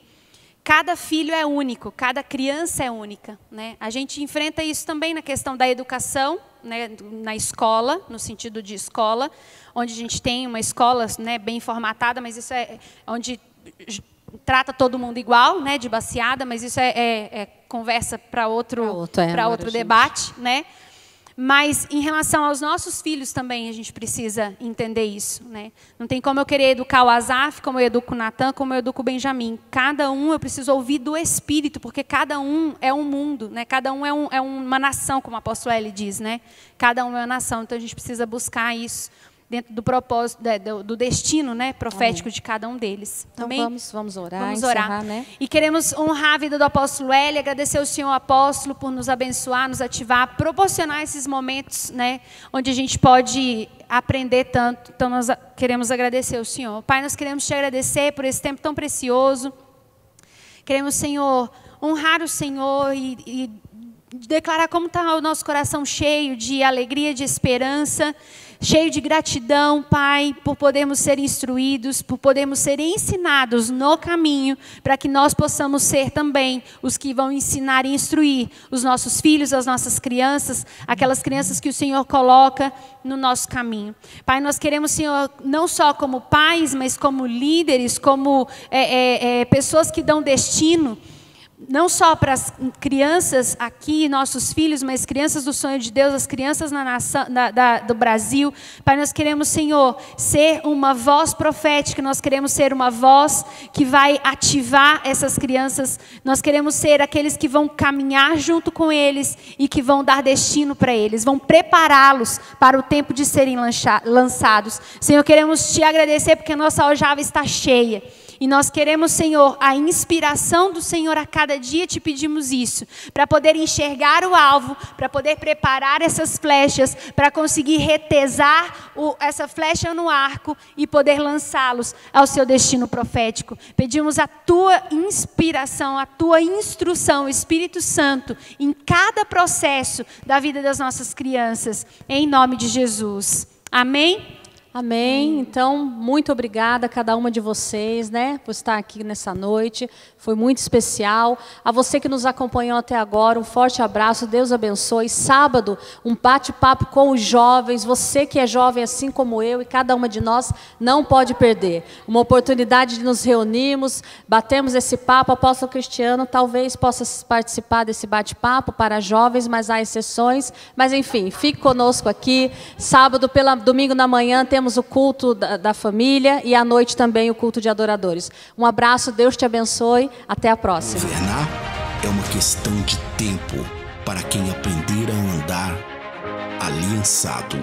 Cada filho é único, cada criança é única, né? A gente enfrenta isso também na questão da educação, né, na escola, no sentido de escola, onde a gente tem uma escola, né, bem formatada, mas isso é onde trata todo mundo igual, né, de baseada, mas isso é conversa para outro debate, né? Mas em relação aos nossos filhos também a gente precisa entender isso, né? Não tem como eu querer educar o Asaf, como eu educo o Natan, como eu educo o Benjamim. Cada um eu preciso ouvir do Espírito, porque cada um é um mundo, né? Cada um é uma nação, como a apóstola Eli diz, né? Cada um é uma nação, então a gente precisa buscar isso dentro do propósito, do destino, né, profético de cada um deles. Então Também vamos orar, vamos orar. encerrar, né? E queremos honrar a vida do apóstolo Eli, agradecer ao Senhor apóstolo por nos abençoar, nos ativar, proporcionar esses momentos, né, onde a gente pode aprender tanto. Então nós queremos agradecer ao Senhor. Pai, nós queremos te agradecer por esse tempo tão precioso. Queremos, Senhor, honrar o Senhor e declarar como está o nosso coração cheio de alegria, de esperança, cheio de gratidão, Pai, por podermos ser instruídos, por podermos ser ensinados no caminho, para que nós possamos ser também os que vão ensinar e instruir os nossos filhos, as nossas crianças, aquelas crianças que o Senhor coloca no nosso caminho. Pai, nós queremos, Senhor, não só como pais, mas como líderes, como pessoas que dão destino, não só para as crianças aqui, nossos filhos, mas crianças do sonho de Deus, as crianças na nação, do Brasil. Pai, nós queremos, Senhor, ser uma voz profética, nós queremos ser uma voz que vai ativar essas crianças, nós queremos ser aqueles que vão caminhar junto com eles e que vão dar destino para eles, vão prepará-los para o tempo de serem lançados. Senhor, queremos te agradecer porque a nossa aljava está cheia. E nós queremos, Senhor, a inspiração do Senhor a cada dia, te pedimos isso, para poder enxergar o alvo, para poder preparar essas flechas, para conseguir retesar essa flecha no arco e poder lançá-los ao seu destino profético. Pedimos a tua inspiração, a tua instrução, Espírito Santo, em cada processo da vida das nossas crianças, em nome de Jesus. Amém? Amém. Então, muito obrigada a cada uma de vocês, né, por estar aqui nessa noite. Foi muito especial. A você que nos acompanhou até agora, um forte abraço. Deus abençoe. Sábado, um bate-papo com os jovens. Você que é jovem assim como eu e cada uma de nós não pode perder. Uma oportunidade de nos reunirmos, batemos esse papo. O apóstolo Cristiano talvez possa participar desse bate-papo para jovens, mas há exceções. Mas enfim, fique conosco aqui. Sábado, domingo na manhã, temos o culto da família e à noite também o culto de adoradores. Um abraço, Deus te abençoe, até a próxima. Governar é uma questão de tempo para quem aprender a andar aliançado.